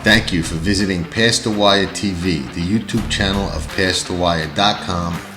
Thank you for visiting Past the Wire TV, the YouTube channel of PastTheWire.com.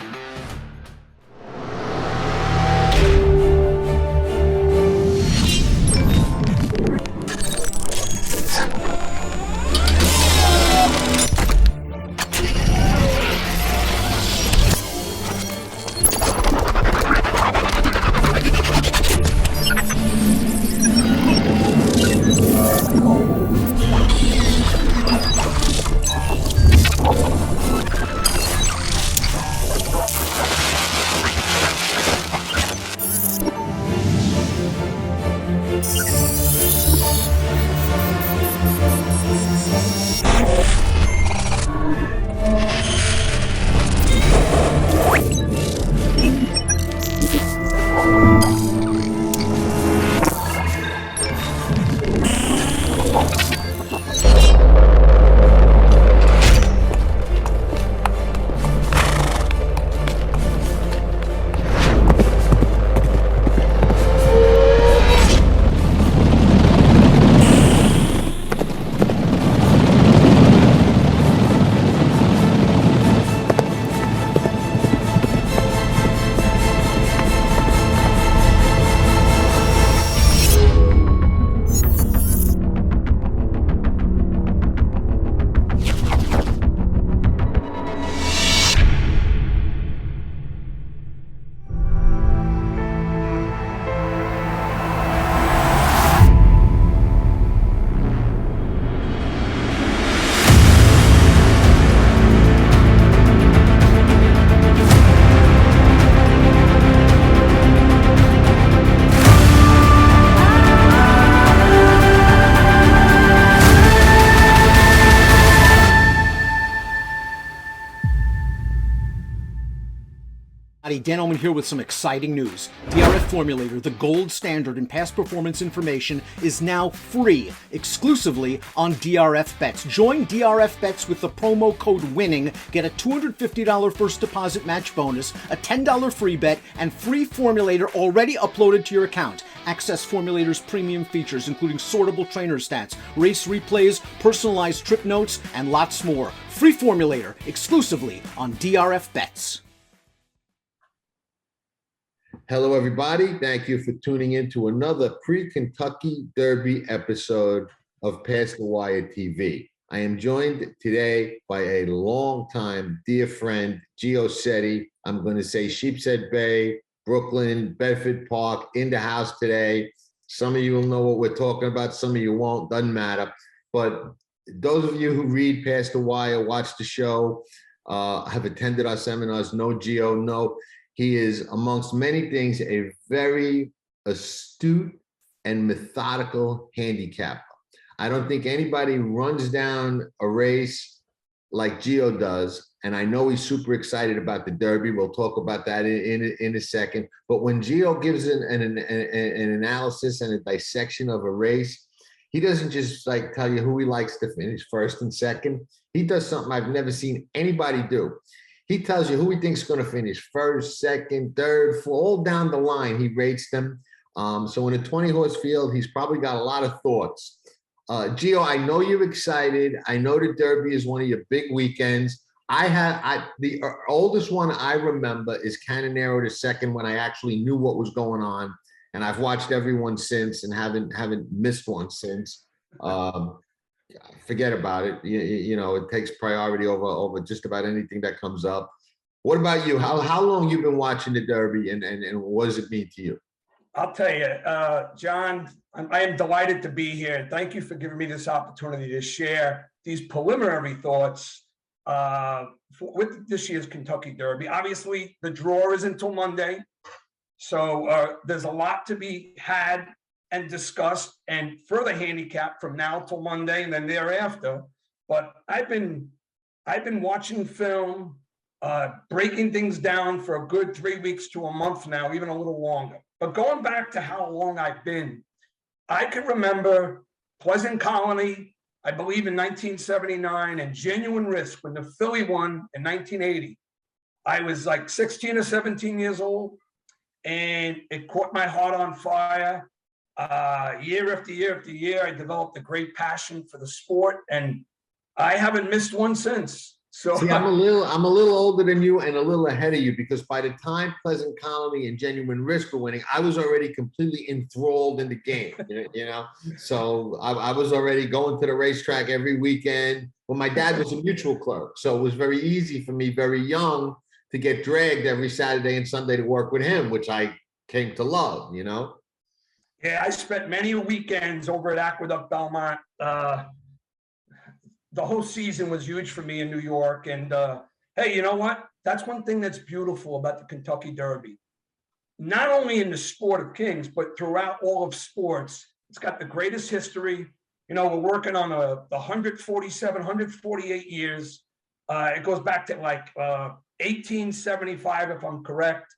Dan Oman here with some exciting news. DRF Formulator, the gold standard in past performance information, is now free, exclusively on DRF Bets. Join DRF Bets with the promo code WINNING. Get a $250 first deposit match bonus, a $10 free bet, and free Formulator already uploaded to your account. Access Formulator's premium features, including sortable trainer stats, race replays, personalized trip notes, and lots more. Free Formulator, exclusively on DRF Bets. Hello, everybody. Thank you for tuning in to another pre-Kentucky Derby episode of Past the Wire TV. I am joined today by a longtime dear friend, Geo Sette. I'm going to say Sheepshead Bay, Brooklyn, Bedford Park, in the house today. Some of you will know what we're talking about. Some of you won't. Doesn't matter. But those of you who read Past the Wire, watch the show, have attended our seminars, know Geo, know he is, amongst many things, a very astute and methodical handicapper. I don't think anybody runs down a race like Geo does, and I know he's super excited about the Derby. We'll talk about that in a second. But when Geo gives an analysis and a dissection of a race, he doesn't just like tell you who he likes to finish first and second. He does something I've never seen anybody do. He tells you who he thinks is going to finish first, second, third, fourth, all down the line. He rates them. So in a 20-horse field, he's probably got a lot of thoughts. Geo, I know you're excited. I know the Derby is one of your big weekends. The oldest one I remember is Canonero II, when I actually knew what was going on, and I've watched every one since and haven't missed one since. Forget about it. You know, it takes priority over just about anything that comes up. What about you? How long you been watching the Derby, and what does it mean to you? I'll tell you, John, I am delighted to be here. Thank you for giving me this opportunity to share these preliminary thoughts with this year's Kentucky Derby. Obviously, the draw is until Monday, so there's a lot to be had and discussed and further handicap from now till Monday and then thereafter. But I've been watching film, breaking things down for a good 3 weeks to a month now, even a little longer. But going back to how long I've been, I can remember Pleasant Colony, I believe in 1979, and Genuine Risk when the Philly won in 1980. I was like 16 or 17 years old, and it caught my heart on fire. Year after year after year, I developed a great passion for the sport, and I haven't missed one since. So See, I'm a little older than you and a little ahead of you, because by the time Pleasant Colony and Genuine Risk were winning, I was already completely enthralled in the game. You know, so I was already going to the racetrack every weekend. Well, my dad was a mutual clerk, so it was very easy for me, very young, to get dragged every Saturday and Sunday to work with him, which I came to love. You know. yeah, I spent many weekends over at Aqueduct Belmont. The whole season was huge for me in New York. And hey, you know what? That's one thing that's beautiful about the Kentucky Derby. Not only in the sport of kings, but throughout all of sports, it's got the greatest history. You know, we're working on the 147, 148 years. It goes back to like 1875, if I'm correct.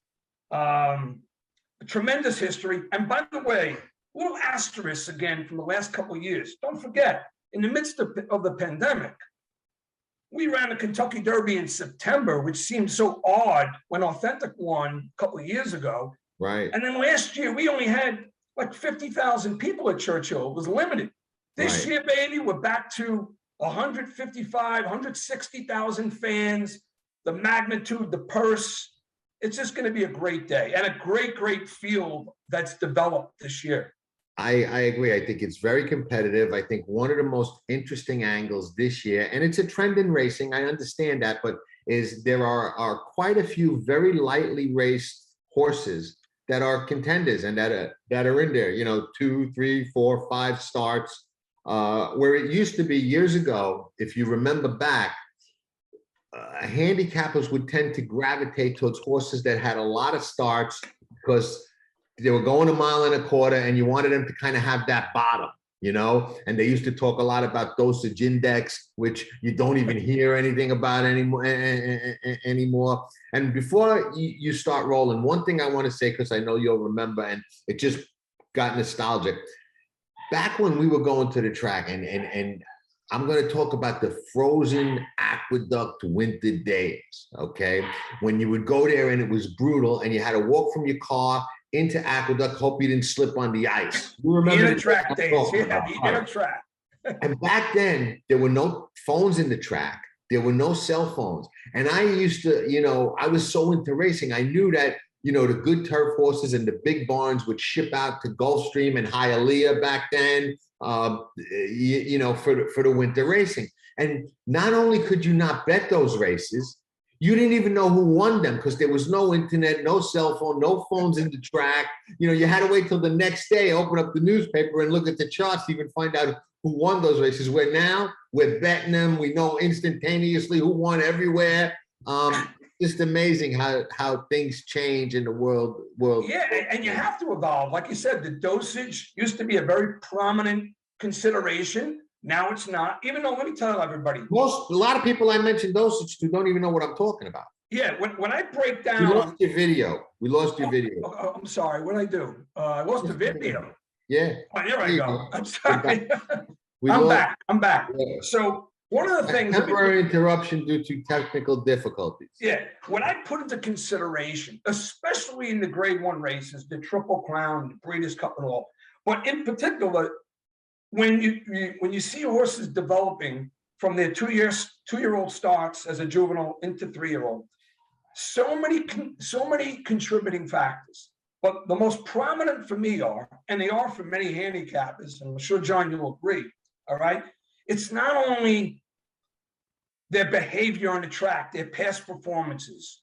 Tremendous history. And by the way, little asterisk again from the last couple of years. Don't forget, in the midst of the pandemic, we ran the Kentucky Derby in September, which seemed so odd when Authentic won a couple of years ago. Right. And then last year, we only had like 50,000 people at Churchill. It was limited. This year, baby, we're back to 155, 160,000 fans, the magnitude, the purse. It's just going to be a great day and a great, great field that's developed this year. I agree. I think it's very competitive. I think one of the most interesting angles this year, and it's a trend in racing, I understand that, but is there are quite a few very lightly raced horses that are contenders and that are in there, you know, 2, 3, 4, 5 starts, where it used to be years ago, if you remember back, handicappers would tend to gravitate towards horses that had a lot of starts because they were going 1.25 miles and you wanted them to kind of have that bottom, you know, and they used to talk a lot about dosage index, which you don't even hear anything about anymore. And before you start rolling, one thing I want to say, because I know you'll remember, and it just got nostalgic. Back when we were going to the track, and I'm going to talk about the frozen Aqueduct winter days, okay? When you would go there and it was brutal and you had to walk from your car into Aqueduct, hope you didn't slip on the ice. You remember the track days, yeah, the inner track. And back then, there were no phones in the track. There were no cell phones. And I used to, you know, I was so into racing. I knew that, you know, the good turf horses and the big barns would ship out to Gulfstream and Hialeah back then, you know, for the winter racing. And not only could you not bet those races, you didn't even know who won them because there was no internet, no cell phone, no phones in the track. You know, you had to wait till the next day, open up the newspaper and look at the charts to even find out who won those races. Where now we're betting them. We know instantaneously who won everywhere. Just amazing how things change in the world. Yeah, and you have to evolve. Like you said, the dosage used to be a very prominent consideration. Now it's not, even though, let me tell everybody. A lot of people I mentioned dosage to don't even know what I'm talking about. Yeah, when I break down. We lost your video. We lost your video. I'm sorry, what did I do? I lost the video. Yeah. Oh, here I go. I'm sorry. I'm back. Yeah. So one of the things. Temporary interruption due to technical difficulties. Yeah, when I put into consideration, especially in the Grade 1 races, the Triple Crown, the Breeders' Cup and all, but in particular, when you see horses developing from their 2-year-old starts as a juvenile into 3-year-old, so many contributing factors. But the most prominent for me are, and they are for many handicappers, and I'm sure John you'll agree. All right, it's not only their behavior on the track, their past performances.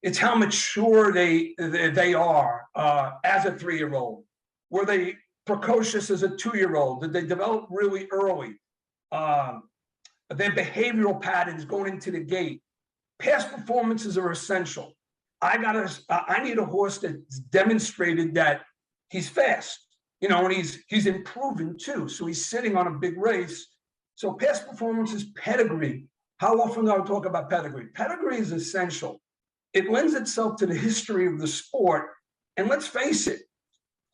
It's how mature they are as a 3-year-old. Were they precocious as a 2-year-old? Did they develop really early? Their behavioral patterns going into the gate. Past performances are essential. I need a horse that's demonstrated that he's fast, you know, and he's improving too. So he's sitting on a big race. So past performances, pedigree. How often do I talk about pedigree? Pedigree is essential. It lends itself to the history of the sport. And let's face it,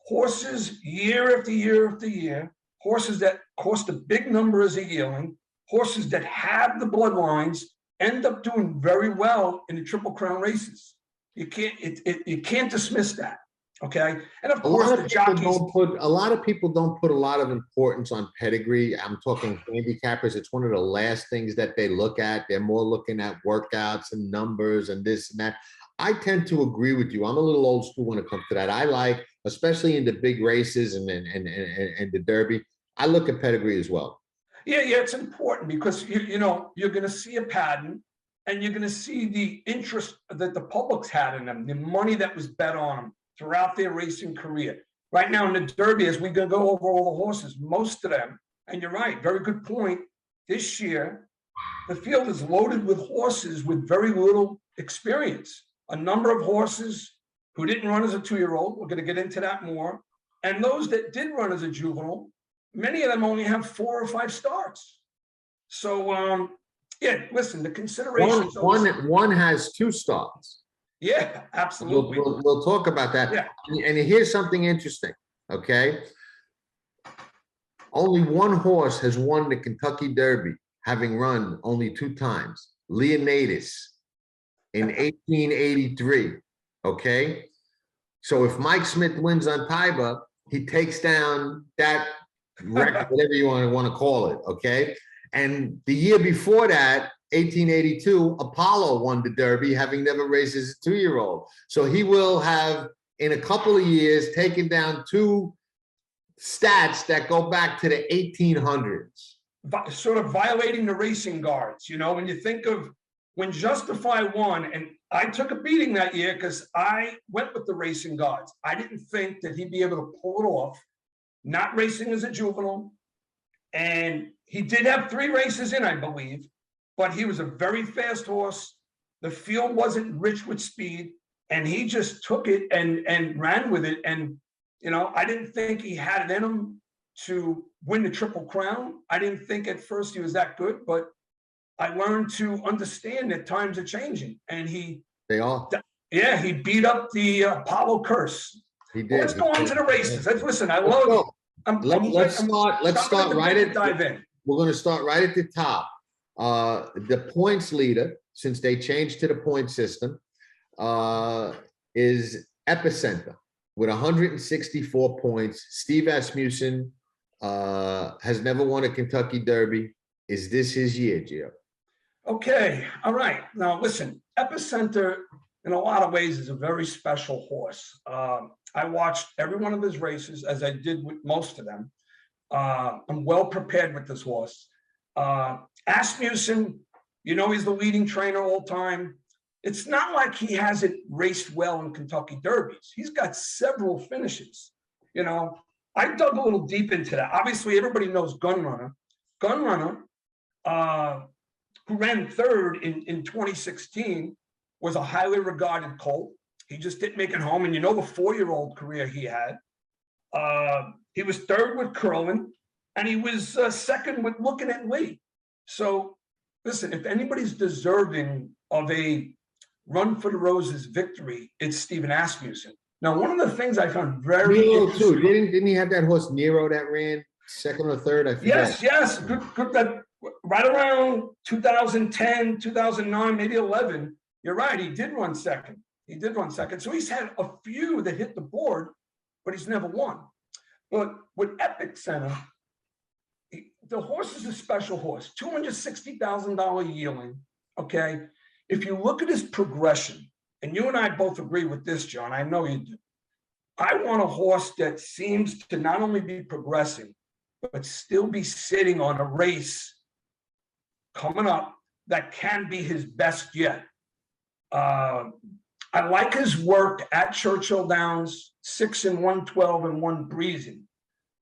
horses year after year after year, horses that cost a big number as a yearling, horses that have the bloodlines end up doing very well in the Triple Crown races. You can't dismiss that. Okay. And of A course, lot the of people jockeys. don't put a lot of people don't put a lot of importance on pedigree. I'm talking handicappers. It's one of the last things that they look at. They're more looking at workouts and numbers and this and that. I tend to agree with you. I'm a little old school when it comes to that. I like, especially in the big races and the Derby, I look at pedigree as well. Yeah, it's important because you know you're going to see a pattern, and you're going to see the interest that the public's had in them, the money that was bet on them throughout their racing career. Right now in the Derby, as we go over all the horses, most of them, and you're right, very good point. This year, the field is loaded with horses with very little experience. A number of horses who didn't run as a 2-year-old. We're going to get into that more. And those that did run as a juvenile, many of them only have 4 or 5 starts. So, yeah, listen, the considerations. One has 2 starts. Yeah, absolutely. We'll talk about that. Yeah. And here's something interesting, okay? Only one horse has won the Kentucky Derby, having run only 2 times, Leonidas in 1883, okay? So if Mike Smith wins on Tiber, he takes down that record, whatever you want to call it, okay? And the year before that, 1882, Apollo won the Derby, having never raced as a 2-year-old. So he will have, in a couple of years, taken down 2 stats that go back to the 1800s. Sort of violating the racing guards, you know, when you think of when Justify won, and I took a beating that year because I went with the racing guards. I didn't think that he'd be able to pull it off, not racing as a juvenile. And he did have 3 races in, I believe, but he was a very fast horse. The field wasn't rich with speed, and he just took it and ran with it. And, you know, I didn't think he had it in him to win the Triple Crown. I didn't think at first he was that good, but I learned to understand that times are changing. And they are. Yeah, he beat up the Apollo curse. He did. Well, let's go on to the races. Listen, I Let's love go. Let's start right at dive in. We're going to start right at the top. The points leader, since they changed to the point system, is Epicenter with 164 points. Steve Asmussen has never won a Kentucky Derby. Is this his year, Gio? Okay, all right. Now listen, Epicenter in a lot of ways is a very special horse. I watched every one of his races, as I did with most of them. I'm well prepared with this horse. Asmussen, you know, he's the leading trainer all time. It's not like he hasn't raced well in Kentucky Derbies. He's got several finishes. You know, I dug a little deep into that. Obviously, everybody knows Gunrunner. Gunrunner, who ran 3rd in 2016, was a highly regarded colt. He just didn't make it home. And you know the 4-year-old career he had. He was 3rd with Curlin, and he was 2nd with Looking at Lee. So, listen, if anybody's deserving of a Run for the Roses victory, it's Stephen Asmussen. Now, one of the things I found very Nero interesting. too. Didn't he have that horse Nero that ran 2nd or 3rd? I forget. Yes. Good, that right around 2010, 2009, maybe 11. You're right. He did run 2nd. So he's had a few that hit the board, but he's never won. But with Epicenter, the horse is a special horse. $260,000 yearling. Okay. If you look at his progression, and you and I both agree with this, John, I know you do. I want a horse that seems to not only be progressing, but still be sitting on a race coming up that can be his best yet. I like his work at Churchill Downs, 6 and 112 and 1 breezing.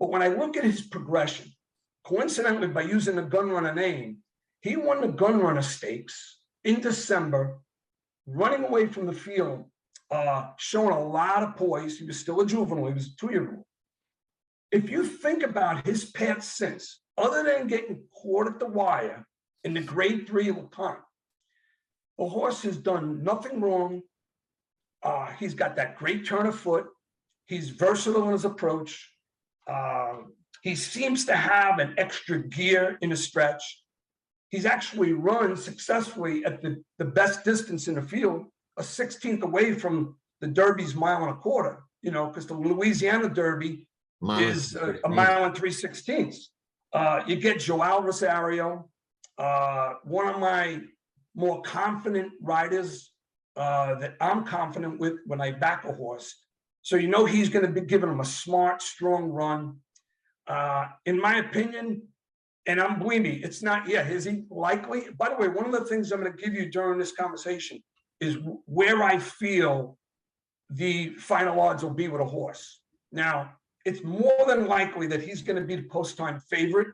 But when I look at his progression, coincidentally, by using the Gunrunner name, he won the Gunrunner Stakes in December, running away from the field, showing a lot of poise. He was still a juvenile. He was a 2-year-old. If you think about his path since, other than getting caught at the wire in the grade 3 LeConte, the horse has done nothing wrong. He's got that great turn of foot. He's versatile in his approach. He seems to have an extra gear in a stretch. He's actually run successfully at the best distance in the field, a 16th away from the Derby's 1.25 miles. because the Louisiana Derby is a mile and 3/16. You get Joao Rosario, one of my more confident riders that I'm confident with when I back a horse. So he's going to be giving him a smart, strong run. In my opinion, and believe me, it's not yet. Is he likely? By the way, one of the things I'm going to give you during this conversation is where I feel the final odds will be with a horse. Now, it's more than likely that he's going to be the post-time favorite.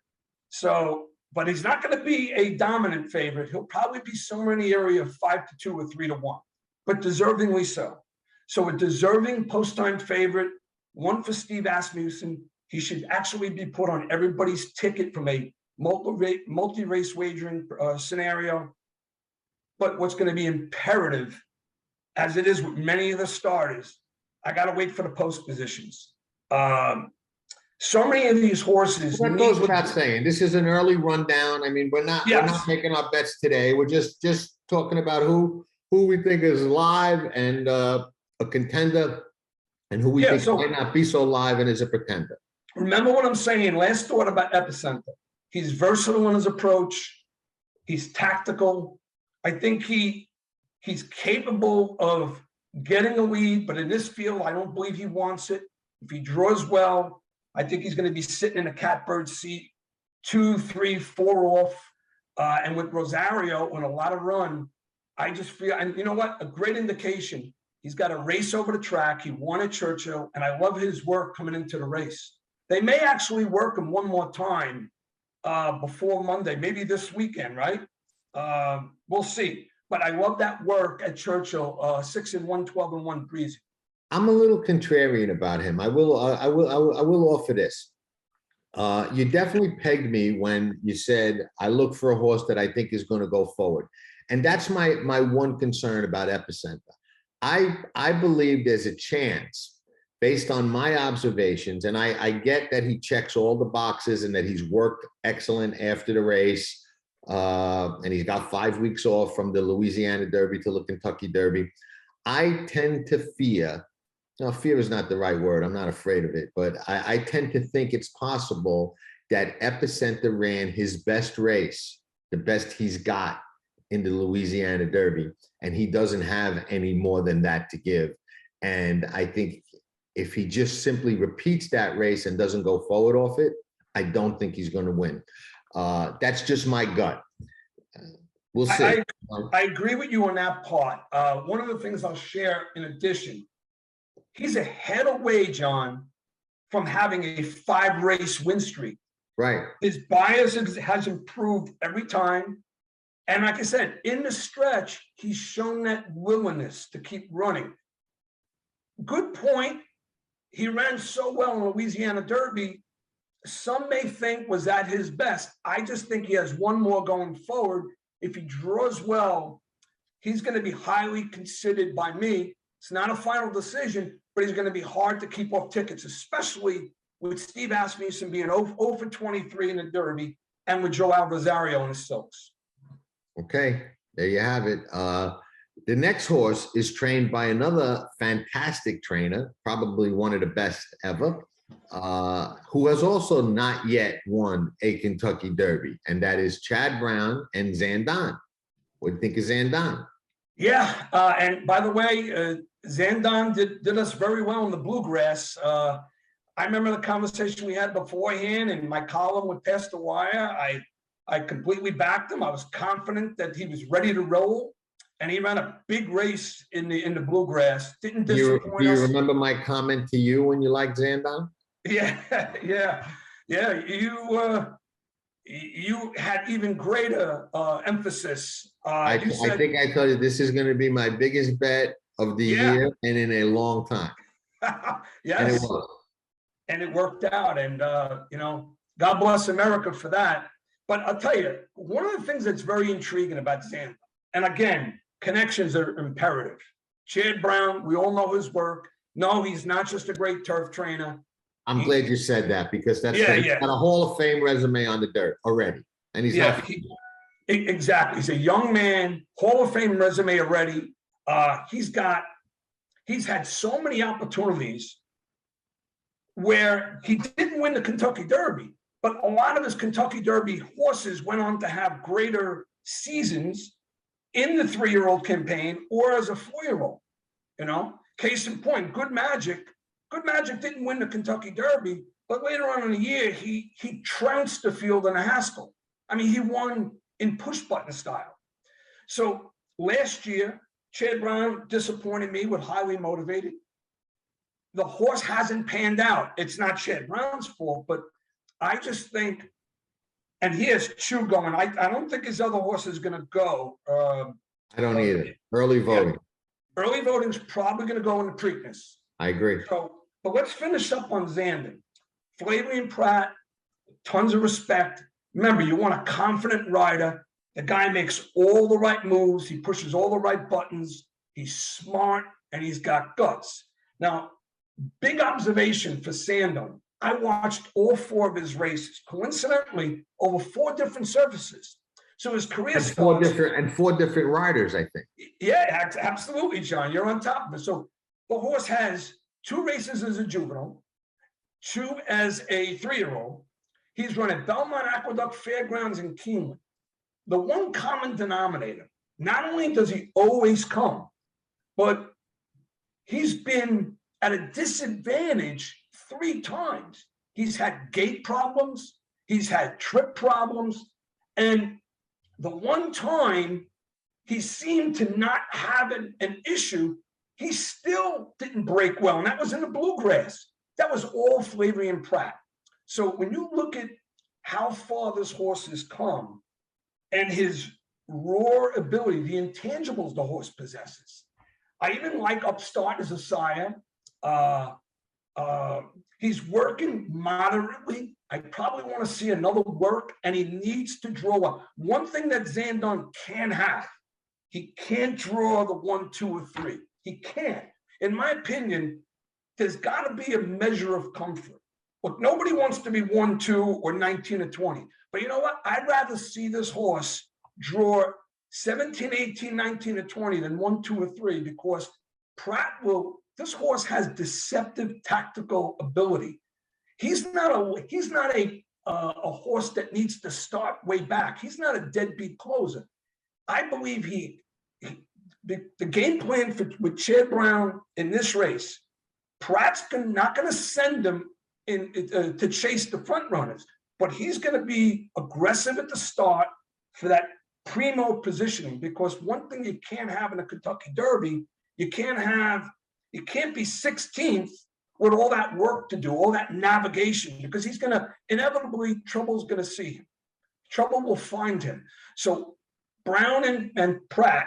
So, but he's not going to be a dominant favorite. He'll probably be somewhere in the area of 5-2 or 3-1, but deservingly so. So a deserving post-time favorite, one for Steve Asmussen. He should actually be put on everybody's ticket from a multi-race wagering scenario. But what's going to be imperative, as it is with many of the starters, I got to wait for the post positions. So many of these horses. That goes without saying. This is an early rundown. I mean, we're not making our bets today. We're just talking about who we think is live and a contender, and who we think might not be so live and is a pretender. Remember what I'm saying. Last thought about Epicenter. He's versatile in his approach. He's tactical. I think he's capable of getting a lead, but in this field, I don't believe he wants it. If he draws well, I think he's going to be sitting in a catbird seat, 2, 3, 4 off. And with Rosario on a lot of run, I just feel, and you know what? A great indication. He's got a race over the track. He won at Churchill, and I love his work coming into the race. They may actually work him one more time before Monday, maybe this weekend, right? We'll see. But I love that work at Churchill, 6-1, 12-1 breezy. I'm a little contrarian about him. I will offer this. You definitely pegged me when you said I look for a horse that I think is going to go forward, and that's my one concern about Epicenter. I believe there's a chance, based on my observations, and I get that he checks all the boxes and that he's worked excellent after the race, and he's got 5 weeks off from the Louisiana Derby to the Kentucky Derby. I tend to fear. Now, fear is not the right word. I'm not afraid of it, but I tend to think it's possible that Epicenter ran his best race, the best he's got in the Louisiana Derby, and he doesn't have any more than that to give. And I think if he just simply repeats that race and doesn't go forward off it, I don't think he's going to win. That's just my gut. We'll see. I agree with you on that part. One of the things I'll share in addition, he's a head away, John, from having a 5-race win streak. Right. His bias has improved every time. And like I said, in the stretch, he's shown that willingness to keep running. Good point. He ran so well in Louisiana Derby. Some may think was at his best. I just think he has one more going forward. If he draws well, he's going to be highly considered by me. It's not a final decision, but he's going to be hard to keep off tickets, especially with Steve Asmussen being 0 for 23 in the Derby and with Joao Rosario in his silks. Okay, there you have it. The next horse is trained by another fantastic trainer, probably one of the best ever, who has also not yet won a Kentucky Derby, and that is Chad Brown and Zandon. What do you think of Zandon? Yeah, and by the way, Zandon did us very well in the bluegrass. I remember the conversation we had beforehand in my column with Past the Wire. I completely backed him. I was confident that he was ready to roll, and he ran a big race in the bluegrass. Didn't disappoint us. Do you remember my comment to you when you liked Zandon? Yeah. You had even greater emphasis. I think I told you this is going to be my biggest bet of the year and in a long time. Yes, and it was. And it worked out. And God bless America for that. But I'll tell you, one of the things that's very intriguing about Zandon, and again, connections are imperative. Chad Brown, we all know his work. No, he's not just a great turf trainer. I'm glad you said that, because that's he's got a Hall of Fame resume on the dirt already. And he's exactly. He's a young man, Hall of Fame resume already. He's got he's had so many opportunities where he didn't win the Kentucky Derby, but a lot of his Kentucky Derby horses went on to have greater seasons in the 3-year-old campaign or as a 4-year-old. Case in point, Good Magic didn't win the Kentucky Derby, but later on in the year, he trounced the field in a Haskell. I mean, he won in push button style. So last year, Chad Brown disappointed me with Highly Motivated. The horse hasn't panned out. It's not Chad Brown's fault, but I just think, and he has Chew going. I don't think his other horse is going to go. I don't either. Early voting. Yeah, early voting is probably going to go in the Preakness. I agree. So, but let's finish up on Zandon. Flavien Prat, tons of respect. Remember, you want a confident rider. The guy makes all the right moves. He pushes all the right buttons. He's smart and he's got guts. Now, big observation for Zandon. I watched all 4 of his races, coincidentally, over 4 different surfaces. So his career and four different riders, I think. Yeah, absolutely, John. You're on top of it. So the horse has 2 races as a juvenile, 2 as a 3-year-old. He's run at Belmont Aqueduct, Fairgrounds, and Keeneland. The one common denominator, not only does he always come, but he's been at a disadvantage 3 times. He's had gait problems, he's had trip problems, and the one time he seemed to not have an issue, he still didn't break well, and that was in the Bluegrass. That was all Flavien Prat. So when you look at how far this horse has come and his raw ability, the intangibles the horse possesses. I even like Upstart as a sire. He's working moderately. I probably want to see another work, and he needs to draw up. One thing that Zandon can have, he can't draw the 1, 2, or 3. He can't. In my opinion, there's got to be a measure of comfort. Look, nobody wants to be 1, 2, or 19 or 20. But you know what? I'd rather see this horse draw 17, 18, 19, or 20 than 1, 2, or 3, because this horse has deceptive tactical ability. He's not a horse that needs to start way back. He's not a deadbeat closer. I believe the game plan with Chad Brown in this race, Pratt's not going to send him to chase the front runners, but he's going to be aggressive at the start for that primo positioning, because one thing you can't have in a Kentucky Derby, you can't be 16th with all that work to do, all that navigation, because he's going to, inevitably, trouble's going to see him. Trouble will find him. So Brown and Pratt,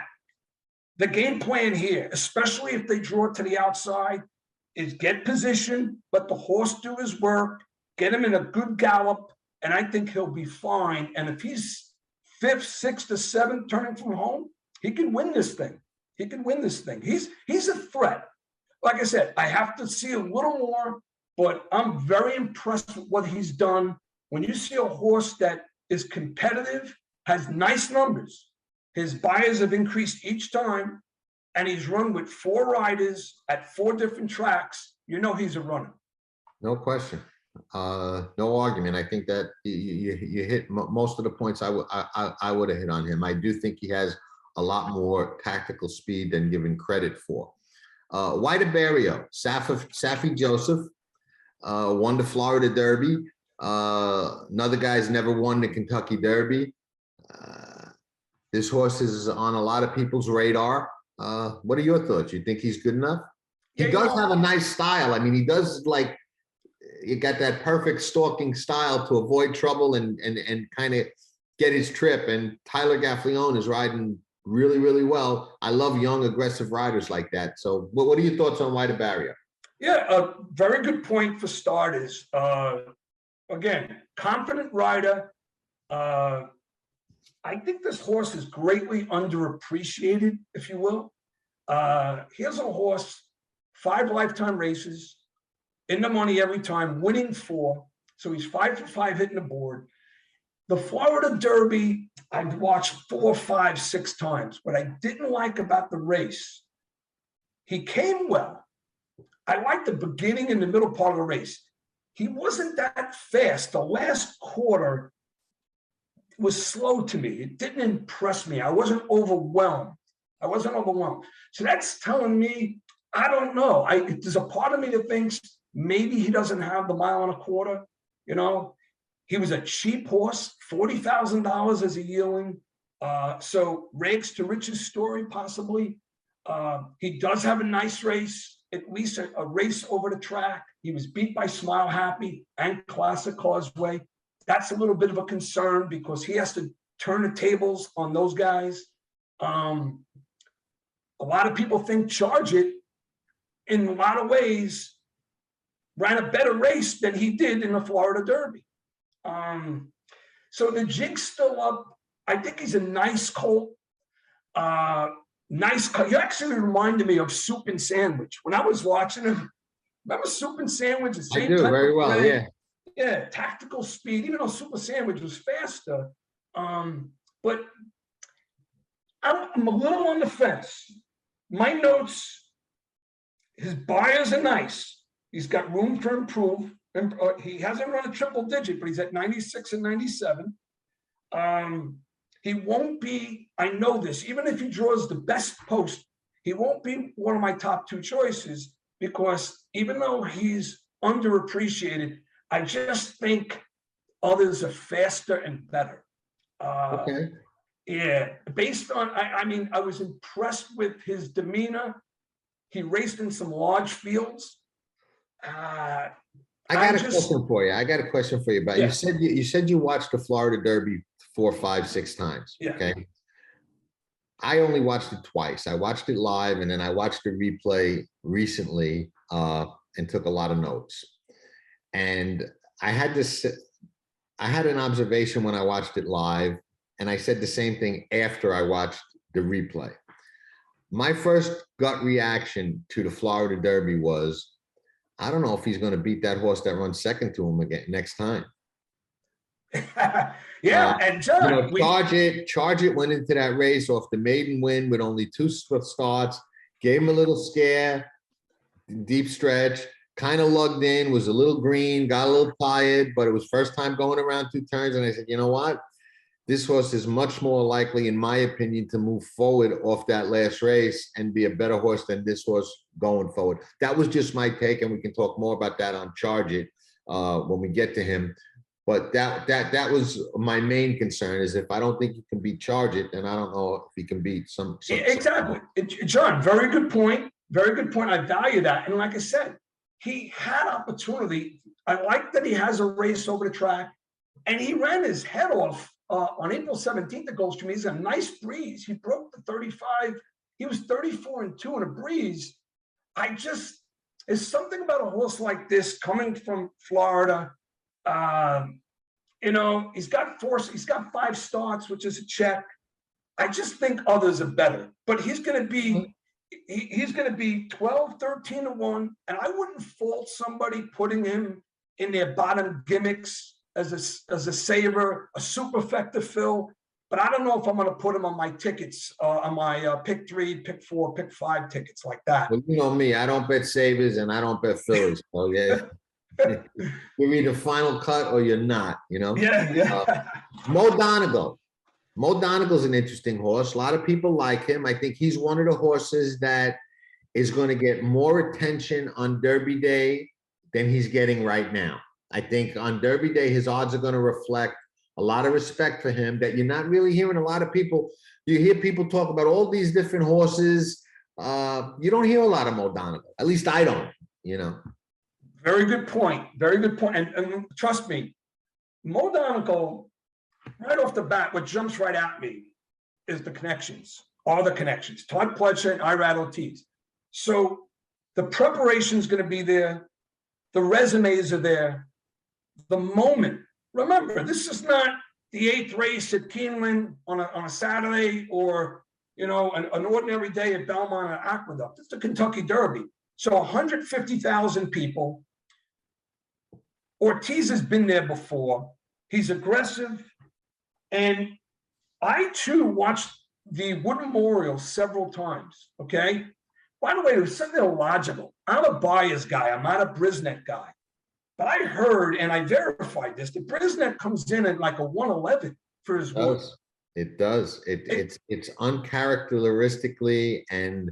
the game plan here, especially if they draw to the outside, is get position, let the horse do his work, get him in a good gallop, and I think he'll be fine. And if he's 5th, 6th, or 7th turning from home, he can win this thing. He can win this thing. He's a threat. Like I said, I have to see a little more, but I'm very impressed with what he's done. When you see a horse that is competitive, has nice numbers, his buyers have increased each time, and he's run with 4 riders at 4 different tracks, you know he's a runner. No question. No argument. I think that you hit most of the points I would have hit on him. I do think he has a lot more tactical speed than given credit for. White Barrio, Safi Joseph, won the Florida Derby. Another guy's never won the Kentucky Derby. This horse is on a lot of people's radar. What are your thoughts? You think he's good enough? He does have a nice style. I mean, he does, like, you got that perfect stalking style to avoid trouble and kind of get his trip. And Tyler Gaffleone is riding really, really well. I love young, aggressive riders like that. So what are your thoughts on White Barrio? Yeah, a very good point for starters. Again, confident rider. I think this horse is greatly underappreciated, if you will. Here's a horse, 5 lifetime races, in the money every time, winning 4. So he's 5 for 5 hitting the board. The Florida Derby, I've watched 4, 5, 6 times. What I didn't like about the race, He came well. I liked the beginning and the middle part of the race. He wasn't that fast. The last quarter was slow to me. It didn't impress me. I wasn't overwhelmed. So that's telling me, I don't know. There's a part of me that thinks maybe he doesn't have the mile and a quarter. You know, he was a cheap horse, $40,000 as a yearling. So rags to riches story, possibly. He does have a nice race, at least a race over the track. He was beat by Smile Happy and Classic Causeway. That's a little bit of a concern because he has to turn the tables on those guys. A lot of people think Charge It, in a lot of ways, ran a better race than he did in the Florida Derby. So the jig's still up. I think he's a nice colt. You actually reminded me of Soup and Sandwich. When I was watching him, remember Soup and Sandwich? The same I do type very of well, play. yeah. Yeah, tactical speed, even though Super Sandwich was faster. But I'm a little on the fence. My notes, his buyers are nice. He's got room to improve. He hasn't run a triple digit, but he's at 96 and 97. He won't be, I know this, even if he draws the best post, he won't be one of my top two choices because even though he's underappreciated, I just think others are faster and better. Okay. Yeah, based on, I mean, I was impressed with his demeanor. He raced in some large fields. I got a question for you. About Yeah. you said you watched the Florida Derby 4, 5, 6 times. Yeah. Okay. I only watched it twice. I watched it live and then I watched the replay recently and took a lot of notes. And I had an observation when I watched it live, and I said the same thing after I watched the replay. My first gut reaction to the Florida Derby was, I don't know if he's going to beat that horse that runs second to him again next time. Yeah, and John, Charge It went into that race off the maiden win with only 2 starts, gave him a little scare, deep stretch, kind of lugged in, was a little green, got a little tired, but it was first time going around 2 turns. And I said, you know what? This horse is much more likely, in my opinion, to move forward off that last race and be a better horse than this horse going forward. That was just my take, and we can talk more about that on Charge It when we get to him. But that was my main concern, is if I don't think you can beat Charge It, then I don't know if he can beat some. Exactly. John, very good point. Very good point. I value that. And like I said, he had opportunity. I like that he has a race over the track, and he ran his head off on April 17th at Gulfstream. He's a nice breeze. He broke the 35. He was 34-2 in a breeze. There's something about a horse like this coming from Florida. You know, he's got 5 starts, which is a check. I just think others are better, but he's going to be 12, 13-1, and I wouldn't fault somebody putting him in their bottom gimmicks as a saver, a superfecta fill. But I don't know if I'm going to put him on my tickets, on my pick 3, pick 4, pick 5 tickets like that. Well, you know me, I don't bet savers and I don't bet fills. So yeah, you're either final cut or you're not. You know. Yeah. Mo Donegal's an interesting horse. A lot of people like him. I think he's one of the horses that is going to get more attention on Derby Day than he's getting right now. I think on Derby Day, his odds are going to reflect a lot of respect for him that you're not really hearing a lot of people. You hear people talk about all these different horses. You don't hear a lot of Mo Donegal. At least I don't, you know. Very good point. Very good point. And trust me, Mo Donegal, right off the bat, what jumps right at me is the connections. Todd Pletcher and Irad Ortiz. So the preparation is going to be there. The resumes are there. The moment. Remember, this is not the 8th race at Keeneland on a Saturday, or you know, an ordinary day at Belmont or Aqueduct. It's the Kentucky Derby. So 150,000 people. Ortiz has been there before. He's aggressive. And I, too, watched the Wood Memorial several times, okay? By the way, it was something illogical. I'm a Byers guy. I'm not a Brisnet guy. But I heard, and I verified this, the Brisnet comes in at like a 111 for his wood. It does. It's uncharacteristically and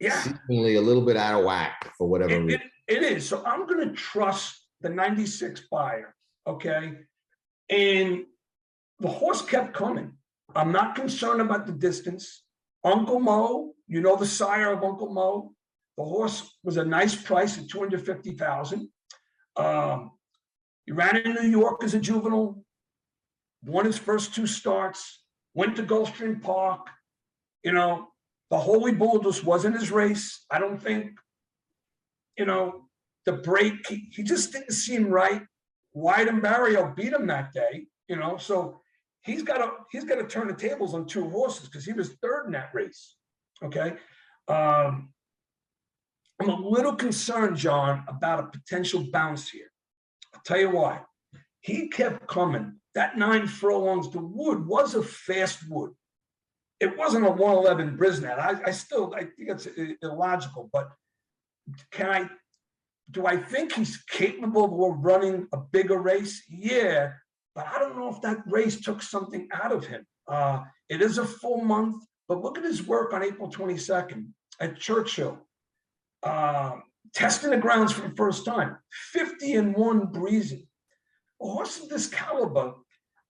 seemingly a little bit out of whack for whatever reason. It is. So I'm going to trust the 96 buyer. Okay. And the horse kept coming. I'm not concerned about the distance. Uncle Mo, you know the sire of Uncle Mo. The horse was a nice price at 250,000. He ran in New York as a juvenile, won his first 2 starts, went to Gulfstream Park. You know, the Holy Bull just wasn't his race. I don't think, you know, the break, he just didn't seem right. Wyatt and Barrio beat him that day, you know, so he's got to turn the tables on 2 horses because he was 3rd in that race. Okay. I'm a little concerned, John, about a potential bounce here. I'll tell you why. He kept coming. That 9 furlongs, the wood was a fast wood. It wasn't a 111 Brisnet. I think it's illogical, but do I think he's capable of running a bigger race? Yeah, but I don't know if that race took something out of him. It is a full month, but look at his work on April 22nd at Churchill. Testing the grounds for the first time, 50-1 breezing. A horse of this caliber,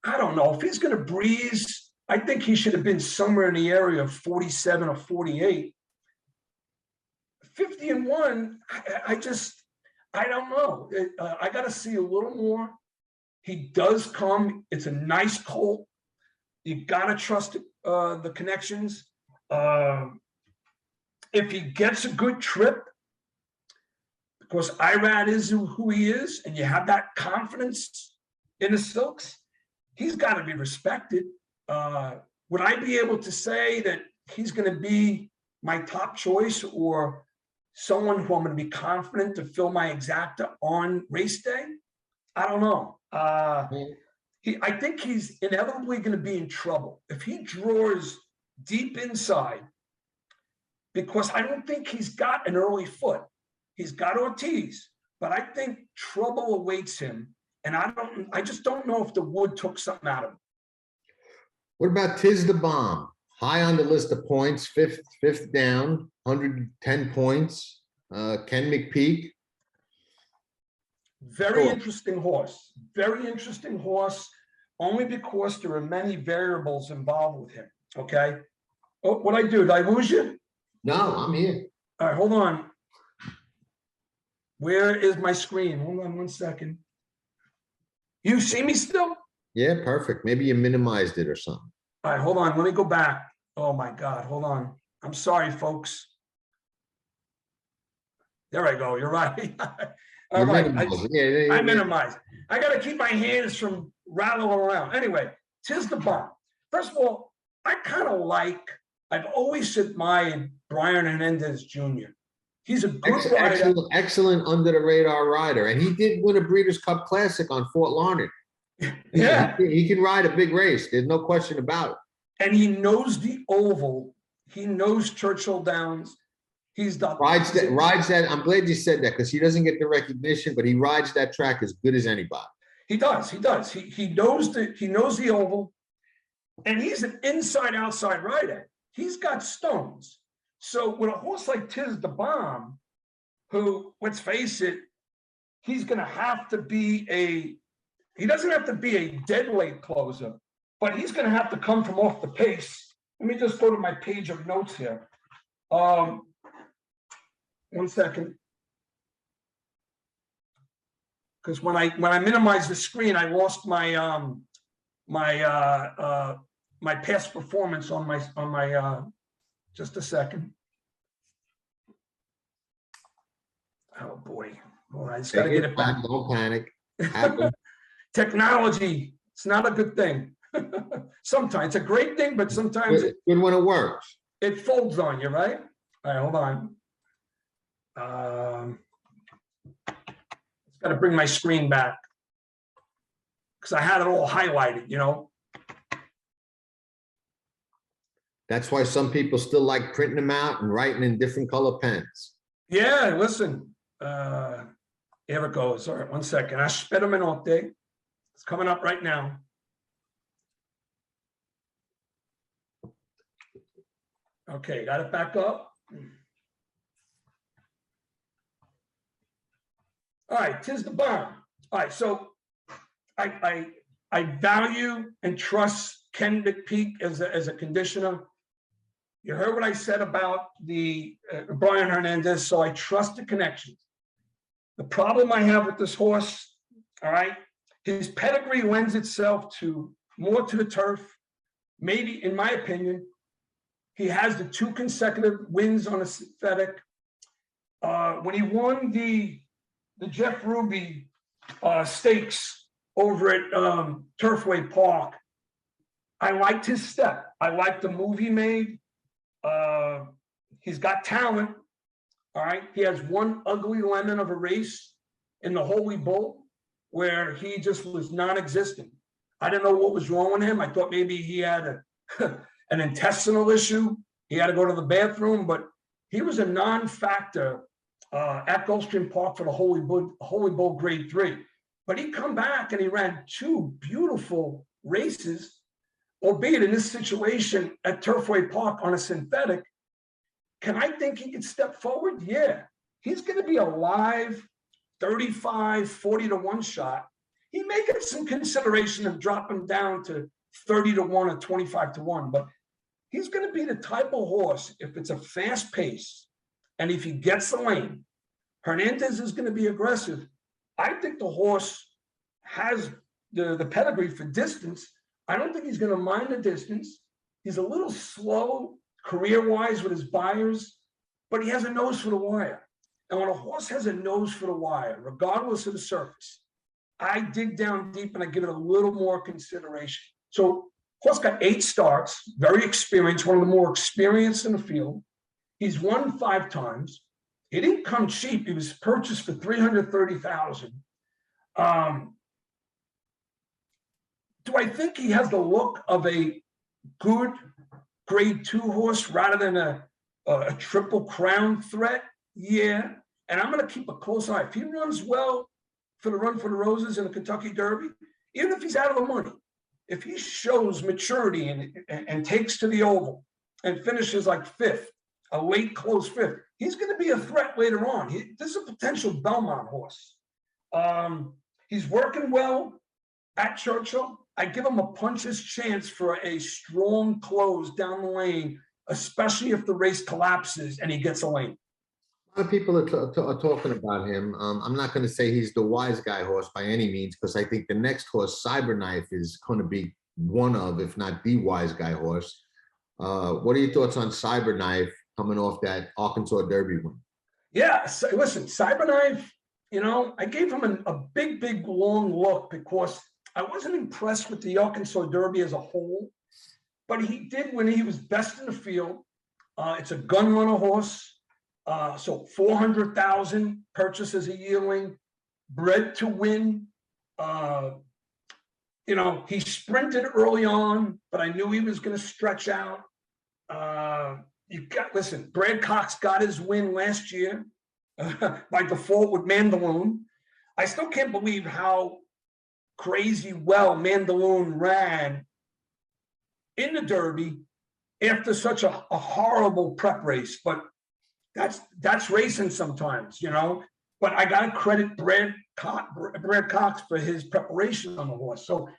I don't know if he's going to breeze. I think he should have been somewhere in the area of 47 or 48. 50-1, I don't know. I got to see a little more. He does come. It's a nice colt. You got to trust the connections. If he gets a good trip, because Irad is who he is, and you have that confidence in the silks, he's got to be respected. Would I be able to say that he's going to be my top choice or someone who I'm going to be confident to fill my exacta on race day? I don't know. I think he's inevitably going to be in trouble if he draws deep inside, because I don't think he's got an early foot. He's got Ortiz, but I think trouble awaits him. And I just don't know if the wood took something out of him. What about Tiz the Bomb? High on the list of points, fifth down, 110 points. Ken Mcpeak. Very interesting horse. Very interesting horse, only because there are many variables involved with him. Okay. Oh, what I do? Did I lose you? No, I'm here. All right, hold on. Where is my screen? Hold on 1 second. You see me still? Yeah, perfect. Maybe you minimized it or something. All right, hold on. Let me go back. Oh my God, hold on. I'm sorry, folks. There I go. You're right. All right. I minimized. I got to keep my hands from rattling around. Anyway, Tiz the Bomb. First of all, I've always admired Brian Hernandez Jr. He's a good rider. Excellent under the radar rider. And he did win a Breeders' Cup Classic on Fort Larned. Yeah. He can ride a big race. There's no question about it. And he knows the oval. He knows Churchill Downs. He's the rides that. I'm glad you said that, because he doesn't get the recognition, but he rides that track as good as anybody. He does. He knows the oval, and he's an inside-outside rider. He's got stones. So with a horse like Tiz the Bomb, who, let's face it, he's going to have to be he doesn't have to be a dead weight closer, but he's going to have to come from off the pace. Let me just go to my page of notes here. 1 second. Because when I minimized the screen, I lost my my past performance on my just a second. Oh boy. Well, I just gotta get it back. Don't panic. Technology, it's not a good thing. Sometimes it's a great thing, but sometimes it's good when it works. It folds on you, right? All right, hold on. It's got to bring my screen back because I had it all highlighted, you know. That's why some people still like printing them out and writing in different color pens. Yeah, listen, here it goes. All right, 1 second. Aspetta Menotte. It's coming up right now. Okay, got it back up. All right, tis the bomb. All right, so I value and trust Ken Mcpeak as a conditioner. You heard what I said about the Brian Hernandez, so I trust the connections. The problem I have with this horse, all right, his pedigree lends itself to more to the turf. Maybe, in my opinion, he has the 2 consecutive wins on a synthetic. When he won the Jeff Ruby stakes over at Turfway Park, I liked his step. I liked the move he made. He's got talent. All right. He has one ugly lemon of a race in the Holy Bull where he just was non-existent. I didn't know what was wrong with him. I thought maybe he had an intestinal issue. He had to go to the bathroom, but he was a non-factor at Gulfstream Park for the Holy Bull Grade 3. But he come back and he ran 2 beautiful races, albeit in this situation at Turfway Park on a synthetic. Can I think he could step forward? Yeah. He's going to be a live 35, 40 to 1 shot. He may get some consideration of dropping down to 30 to 1 or 25 to 1, but he's going to be the type of horse, if it's a fast pace and if he gets the lane, Hernandez is going to be aggressive. I think the horse has the pedigree for distance. I don't think he's going to mind the distance. He's a little slow career-wise with his buyers, but he has a nose for the wire. And when a horse has a nose for the wire, regardless of the surface, I dig down deep and I give it a little more consideration. So horse got 8 starts, very experienced, one of the more experienced in the field. He's won 5 times. He didn't come cheap. He was purchased for $330,000. Do I think he has the look of a good Grade 2 horse rather than a Triple Crown threat? Yeah. And I'm going to keep a close eye. If he runs well for the Run for the Roses in the Kentucky Derby, even if he's out of the money, if he shows maturity and takes to the oval and finishes like 5th, a late close 5th, he's going to be a threat later on. This is a potential Belmont horse. He's working well at Churchill. I give him a puncher's chance for a strong close down the lane, especially if the race collapses and he gets a lane. A lot of people are talking about him. I'm not going to say he's the wise guy horse by any means, because I think the next horse, Cyberknife, is going to be one of, if not the wise guy horse. What are your thoughts on Cyberknife coming off that Arkansas Derby win? Yeah, so listen, Cyberknife, you know, I gave him a big, long look because I wasn't impressed with the Arkansas Derby as a whole, but he did when he was best in the field. It's a gun runner horse. So 400,000 purchased as a yearling, bred to win. You know, he sprinted early on, but I knew he was going to stretch out. Listen, Brad Cox got his win last year by default with Mandaloon. I still can't believe how crazy well Mandaloon ran in the Derby after such a horrible prep race, but that's racing sometimes, you know. But I got to credit Brad Cox for his preparation on the horse. So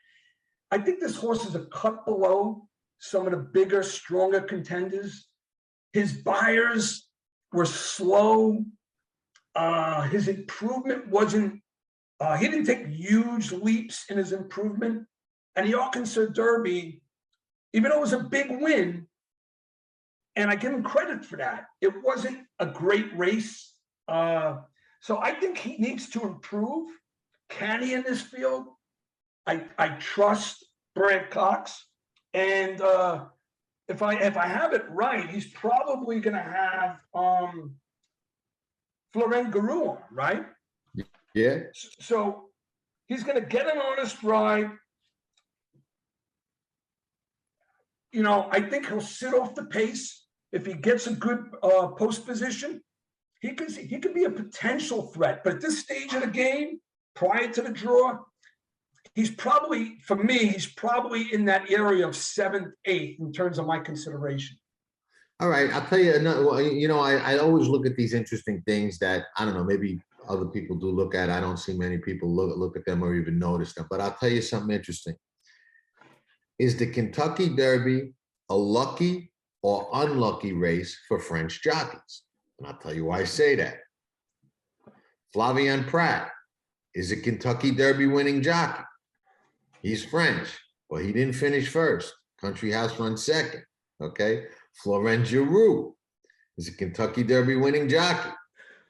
I think this horse is a cut below some of the bigger, stronger contenders. His buyers were slow. His improvement wasn't, he didn't take huge leaps in his improvement. And the Arkansas Derby, even though it was a big win, and I give him credit for that, it wasn't a great race. So I think he needs to improve. Can he in this field? I trust Brad Cox. And if I have it right, he's probably going to have Florent Garou on, right? Yeah. So he's going to get an honest ride. I think he'll sit off the pace. If he gets a good post position, he could be a potential threat. But at this stage of the game, prior to the draw, he's probably, for me, he's probably in that area of 7th, 8th in terms of my consideration. All right, I'll tell you another. I always look at these interesting things that I don't know. Maybe other people do look at. I don't see many people look at them or even notice them. But I'll tell you something interesting. Is the Kentucky Derby a lucky or unlucky race for French jockeys? And I'll tell you why I say that. Flavien Prat is a Kentucky Derby winning jockey. He's French. Well, he didn't finish first. Country House runs second. Okay. Florent Giroux is a Kentucky Derby winning jockey.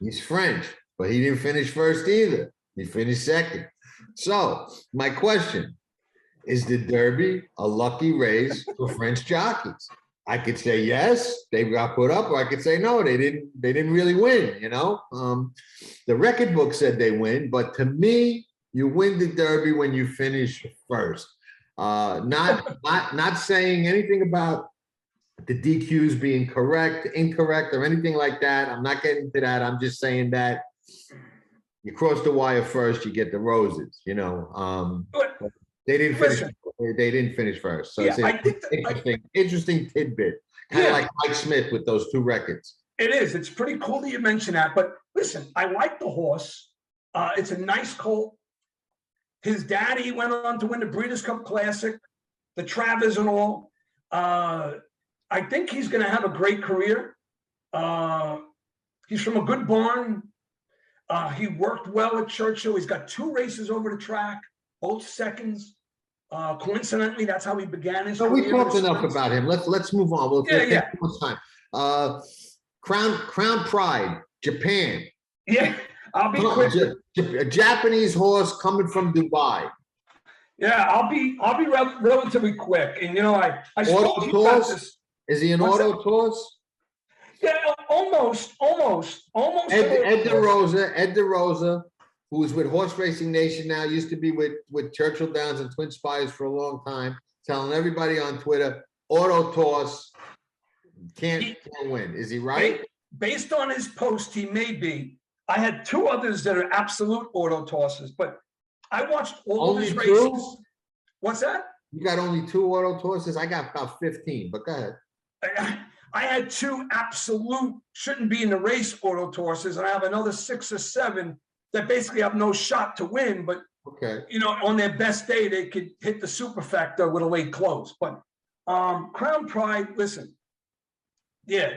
He's French, but he didn't finish first either. He finished second. So my question, is the Derby a lucky race for French jockeys? I could say yes, they got put up, or I could say no, they didn't really win, The record book said they win, but to me, you win the Derby when you finish first. Not saying anything about the DQs being correct, incorrect, or anything like that. I'm not getting into that. I'm just saying that you cross the wire first, you get the roses, They didn't finish. They didn't finish first. So it's interesting tidbit. Kind of like Mike Smith with those 2 records. It is. It's pretty cool that you mention that. But listen, I like the horse. It's a nice colt. His daddy went on to win the Breeders' Cup Classic, the Travers and all. I think he's going to have a great career. He's from a good barn. He worked well at Churchill. He's got 2 races over the track, both seconds. Coincidentally, that's how he began his career. We talked enough about him. Let's move on. We'll take too much time. Crown Pride, Japan. Yeah, I'll be quick. A Japanese horse coming from Dubai. Yeah, I'll be relatively quick. And I spoke to you about this. Is he an auto horse? Yeah, almost. Ed DeRosa, who was with Horse Racing Nation now, used to be with Churchill Downs and Twin Spires for a long time, telling everybody on Twitter, auto toss can't win. Is he right? Based on his post, he may be. I had 2 others that are absolute auto tosses, but I watched all of his races. 2? What's that? You got only 2 auto tosses? I got about 15, but go ahead. I had 2 absolute shouldn't be in the race auto tosses, and I have another 6 or 7 that basically have no shot to win, but on their best day, they could hit the superfecta with a late close. But Crown Pride, listen,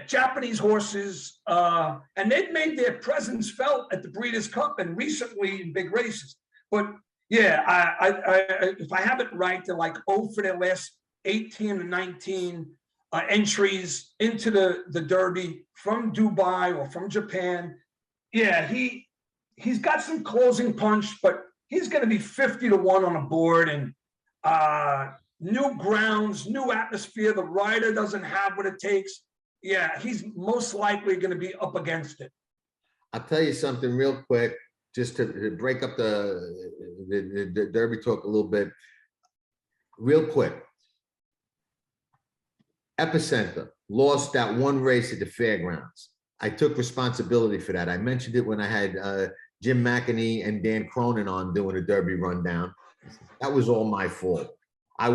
Japanese horses, and they've made their presence felt at the Breeders' Cup and recently in big races. But if I have it right, they're like 0 for their last 18 to 19 entries into the Derby from Dubai or from Japan. Yeah, he's got some closing punch, but he's going to be 50 to 1 on the board, and new grounds, new atmosphere. The rider doesn't have what it takes. Yeah, he's most likely going to be up against it. I'll tell you something real quick, just to break up the Derby talk a little bit. Real quick. Epicenter lost that 1 race at the fairgrounds. I took responsibility for that. I mentioned it when I had Jim McEnany and Dan Cronin on doing a Derby rundown. That was all my fault. I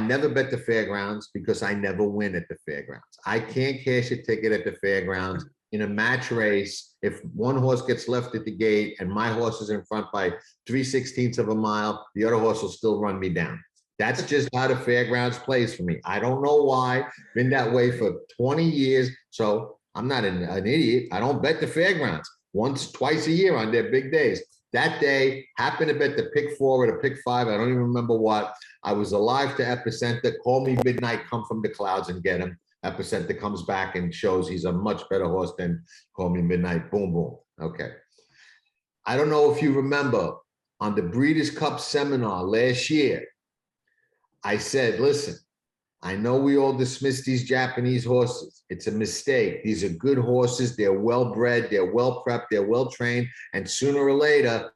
never bet the fairgrounds because I never win at the fairgrounds. I can't cash a ticket at the fairgrounds in a match race. If one horse gets left at the gate and my horse is in front by 3/16 of a mile, the other horse will still run me down. That's just how the fairgrounds plays for me. I don't know why. Been that way for 20 years. So I'm not an idiot. I don't bet the fairgrounds twice a year on their big days. That day, happened to bet the pick 4 or the pick 5. I don't even remember what. I was alive to Epicenter. Call me midnight, come from the clouds and get him. Epicenter comes back and shows he's a much better horse than Call Me Midnight. Boom, boom. Okay. I don't know if you remember on the Breeders' Cup seminar last year, I said, listen, I know we all dismiss these Japanese horses. It's a mistake. These are good horses. They're well-bred. They're well-prepped. They're well-trained. And sooner or later,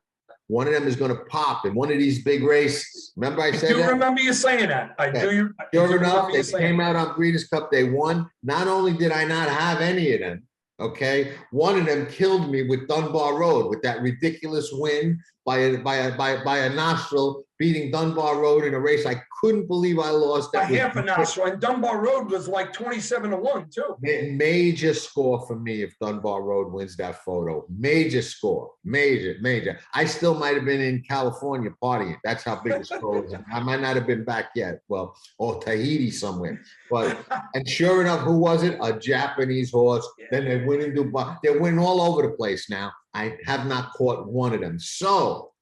one of them is going to pop in one of these big races. Remember I said I do that? remember you saying that. I do Sure enough, remember they you saying came that. out on Breeders' Cup. They won. Not only did I not have any of them, okay, one of them killed me with Dunbar Road with that ridiculous win by a nostril, beating Dunbar Road in a race I couldn't believe I lost. By That was half a nostril, and Dunbar Road was like 27-1 too. major score for me if Dunbar Road wins that photo. Major score, major. I still might have been in California partying. That's how big the score was. I might not have been back yet. Well, or Tahiti somewhere. But and sure enough, who was it? A Japanese horse. Yeah. Then they win in Dubai. They're winning all over the place now. I have not caught one of them. So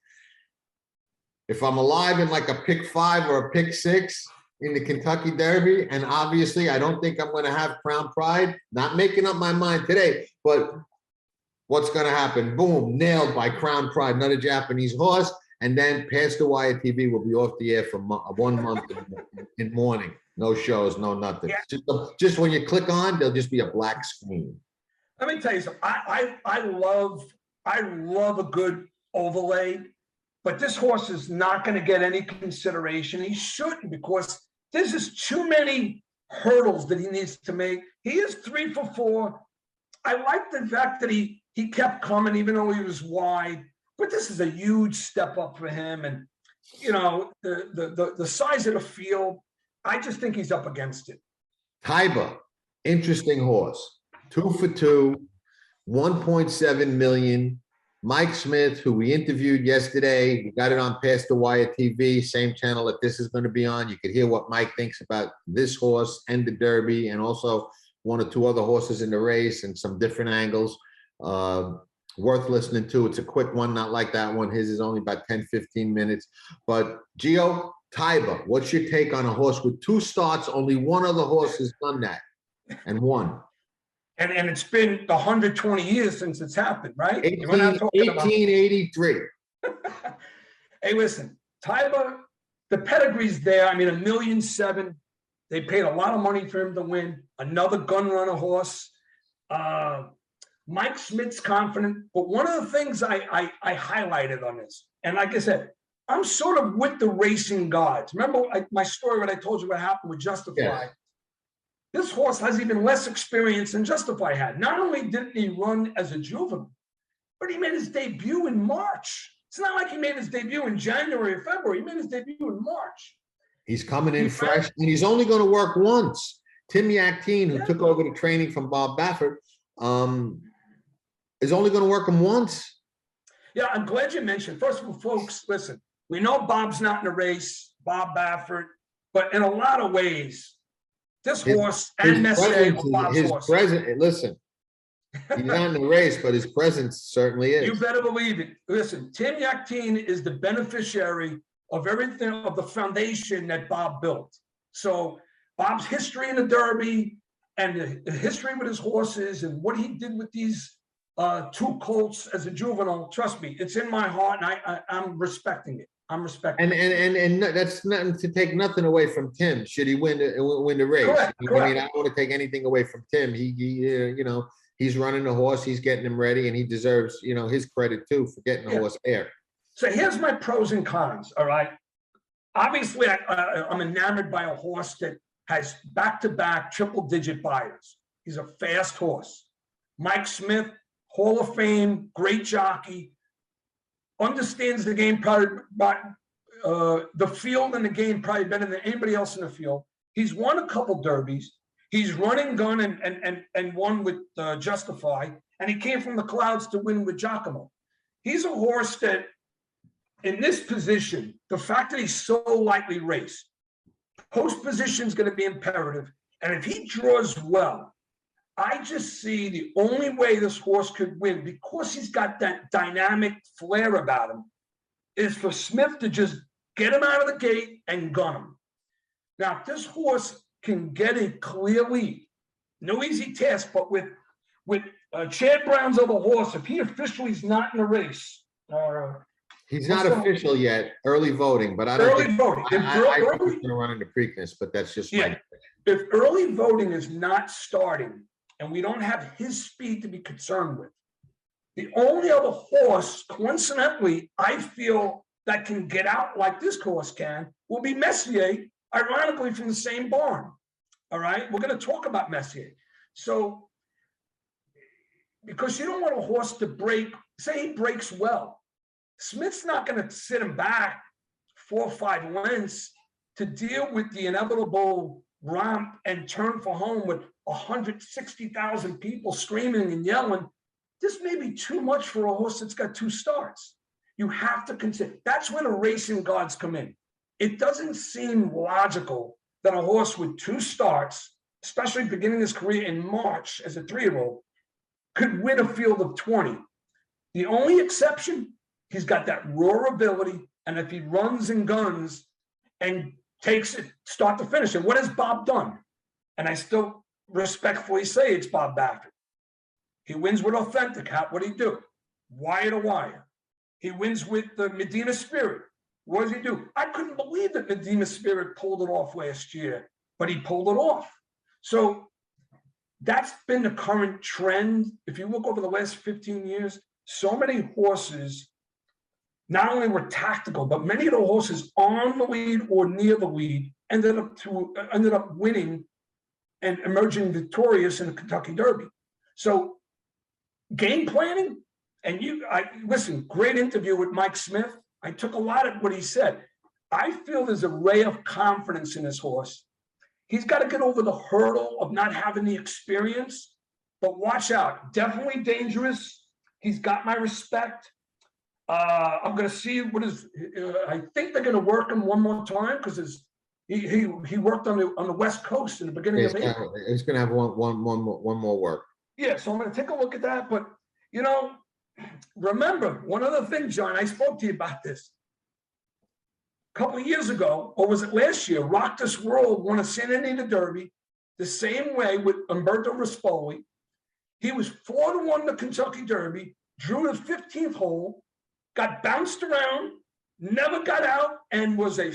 if I'm alive in like a pick 5 or a pick 6 in the Kentucky Derby, and obviously I don't think I'm going to have Crown Pride, not making up my mind today, but what's going to happen? Boom, nailed by Crown Pride, another Japanese horse, and then Past the Wire TV will be off the air for 1 month in mourning. No shows, no nothing. Yeah. Just when you click on, there'll just be a black screen. Let me tell you something. I love a good overlay, but this horse is not going to get any consideration. He shouldn't, because there's just too many hurdles that he needs to make. He is 3 for 4. I like the fact that he kept coming even though he was wide, but this is a huge step up for him. And you know, the size of the field, I just think he's up against it. Tiber, interesting horse. 2 for 2, 1.7 million. Mike Smith, who we interviewed yesterday, we got it on Past the Wire TV, same channel that this is going to be on. You could hear what Mike thinks about this horse and the Derby, and also 1 or 2 other horses in the race and some different angles. Worth listening to. It's a quick one, not like that one. His is only about 10, 15 minutes. But Geo, Tiber, what's your take on a horse with 2 starts? Only one other horse has done that and won. And it's been 120 years since it's happened, right? 1883. Hey, listen, Tiber, the pedigree's there. I mean, $1.7 million. They paid a lot of money for him to win. Another gun runner horse. Mike Smith's confident. But one of the things I highlighted on this, and like I said, I'm sort of with the racing gods. Remember my story when I told you what happened with Justify? Yes. This horse has even less experience than Justify had. Not only didn't he run as a juvenile, but he made his debut in March. It's not like he made his debut in January or February. He made his debut in March. He's coming in fresh, and he's only going to work once. Tim Yakteen, who took over the training from Bob Baffert, is only going to work him once. Yeah, I'm glad you mentioned. First of all, folks, listen, we know Bob's not in the race, Bob Baffert, but in a lot of ways, this horse and Messier were Bob's horse. Listen, he's not in the race, but his presence certainly is. You better believe it. Listen, Tim Yakteen is the beneficiary of everything, of the foundation that Bob built. So Bob's history in the Derby and the history with his horses and what he did with these 2 colts as a juvenile, trust me, it's in my heart, and I'm respecting it. I'm respecting it. And that's nothing to take nothing away from Tim. Should he win the race? Correct. I mean, I don't want to take anything away from Tim. He you know, he's running the horse, he's getting him ready, and he deserves, you know, his credit too for getting the horse there. So here's my pros and cons. All right. Obviously, I'm enamored by a horse that has back-to-back triple-digit buyers. He's a fast horse. Mike Smith, Hall of Fame, great jockey, understands the game probably, the field and the game probably better than anybody else in the field. He's won a couple derbies. He's running gun and won with Justify, and he came from the clouds to win with Giacomo. He's a horse that, in this position, the fact that he's so lightly raced, post position is going to be imperative. And if he draws well, I just see the only way this horse could win, because he's got that dynamic flair about him, is for Smith to just get him out of the gate and gun him. Now, if this horse can get a clear lead, no easy task, but with Chad Brown's other horse, if he officially is not in the race, he's not official yet, early voting, but I don't think he's going to run into Preakness, but that's just yeah. If early voting is not starting and we don't have his speed to be concerned with, The only other horse, coincidentally, I feel that can get out like this horse can, will be Messier, ironically from the same barn. All right, we're going to talk about Messier. So, because you don't want a horse to break, say he breaks well. Smith's not going to sit him back 4 or 5 lengths to deal with the inevitable romp and turn for home with 160,000 people screaming and yelling. This may be too much for a horse that's got 2 starts. You have to consider, that's where the racing gods come in. It doesn't seem logical that a horse with 2 starts, especially beginning his career in March as a 3-year-old, could win a field of 20. The only exception, he's got that raw ability, and if he runs and guns and takes it start to finish, and what has Bob done? And I still respectfully say it's Bob Baffert. He wins with Authentic. What did he do? Wire to wire. He wins with the Medina Spirit. What does he do? I couldn't believe that Medina Spirit pulled it off last year, but he pulled it off. So that's been the current trend. If you look over the last 15 years, so many horses not only were tactical, but many of the horses on the lead or near the lead ended up winning and emerging victorious in the Kentucky Derby. So game planning, and listen, great interview with Mike Smith. I took a lot of what he said. I feel there's a ray of confidence in this horse. He's got to get over the hurdle of not having the experience, but watch out. Definitely dangerous. He's got my respect. I'm going to see what is. I think they're going to work him one more time because he worked on the West Coast in the beginning of April. He's going to have one more work. Yeah, so I'm going to take a look at that. But remember one other thing, John. I spoke to you about this a couple of years ago, or was it last year? Rock This World won a Santa Anita Derby the same way with Umberto Rispoli. He was 4-1 the Kentucky Derby, drew the 15th hole, got bounced around, never got out, and was a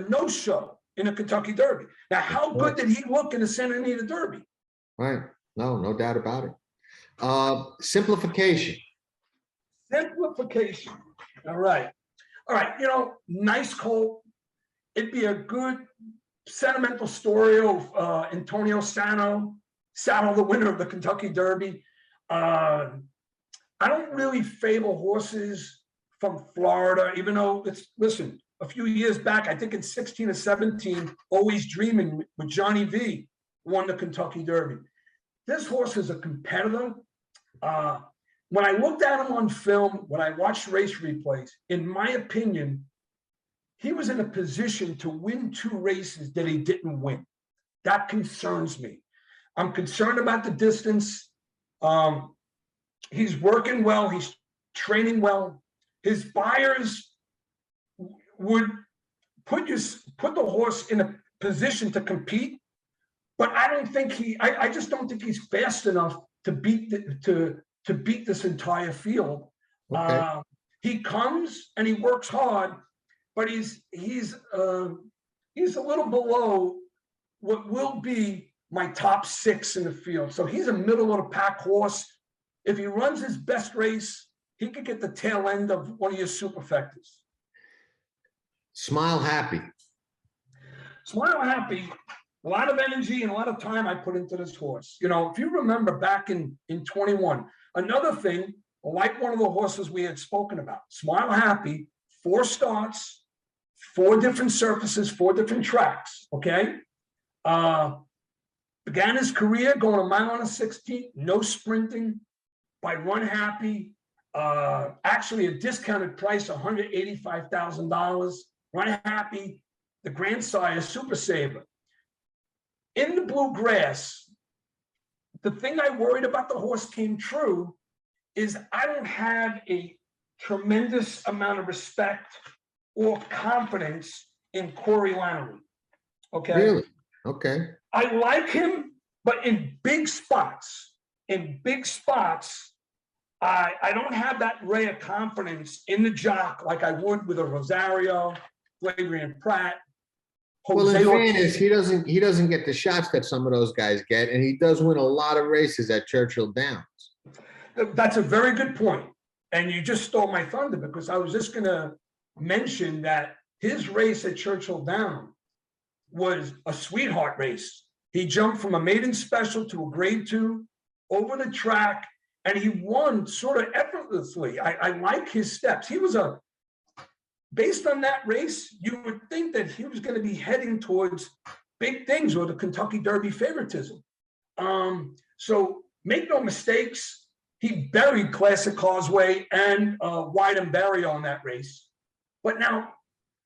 no-show in the Kentucky Derby. Now, how good did he look in the Santa Anita Derby? Right. No doubt about it. Simplification. Simplification. All right. Nice colt. It'd be a good sentimental story of Antonio Saddle, the winner of the Kentucky Derby. I don't really favor horses from Florida, even though listen, a few years back, I think in 16 or 17, Always Dreaming with Johnny V won the Kentucky Derby. This horse is a competitor. When I looked at him on film, when I watched race replays, in my opinion, he was in a position to win 2 races that he didn't win. That concerns me. I'm concerned about the distance. He's working well. He's training well. His buyers would put the horse in a position to compete, but I don't think I just don't think he's fast enough to beat this entire field. Okay. He comes and he works hard, but he's a little below what will be my top 6 in the field. So he's a middle of the pack horse. If he runs his best race, he could get the tail end of one of your superfectas. Smile Happy. Smile Happy. A lot of energy and a lot of time I put into this horse. If you remember back in 21, another thing, like one of the horses we had spoken about, Smile Happy, 4 starts, 4 different surfaces, 4 different tracks, okay? Began his career going a mile and a 16th, no sprinting, by Run Happy, actually a discounted price, $185,000. Run Happy, the grandsire, Super Saver. In the bluegrass, the thing I worried about the horse came true is I don't have a tremendous amount of respect or confidence in Corey Lanerie. Okay. Really? Okay. I like him, but in big spots, I don't have that ray of confidence in the jock like I would with a Rosario, Adrian Pratt. Well, in fairness, he doesn't get the shots that some of those guys get, and he does win a lot of races at Churchill Downs. That's a very good point. And you just stole my thunder, because I was just going to mention that his race at Churchill Downs was a sweetheart race. He jumped from a maiden special to a grade 2 over the track, and he won sort of effortlessly. I like his steps. He was based on that race, you would think that he was going to be heading towards big things or the Kentucky Derby favoritism. So make no mistakes, he buried Classic Causeway and Wide and Barrier on that race. But now,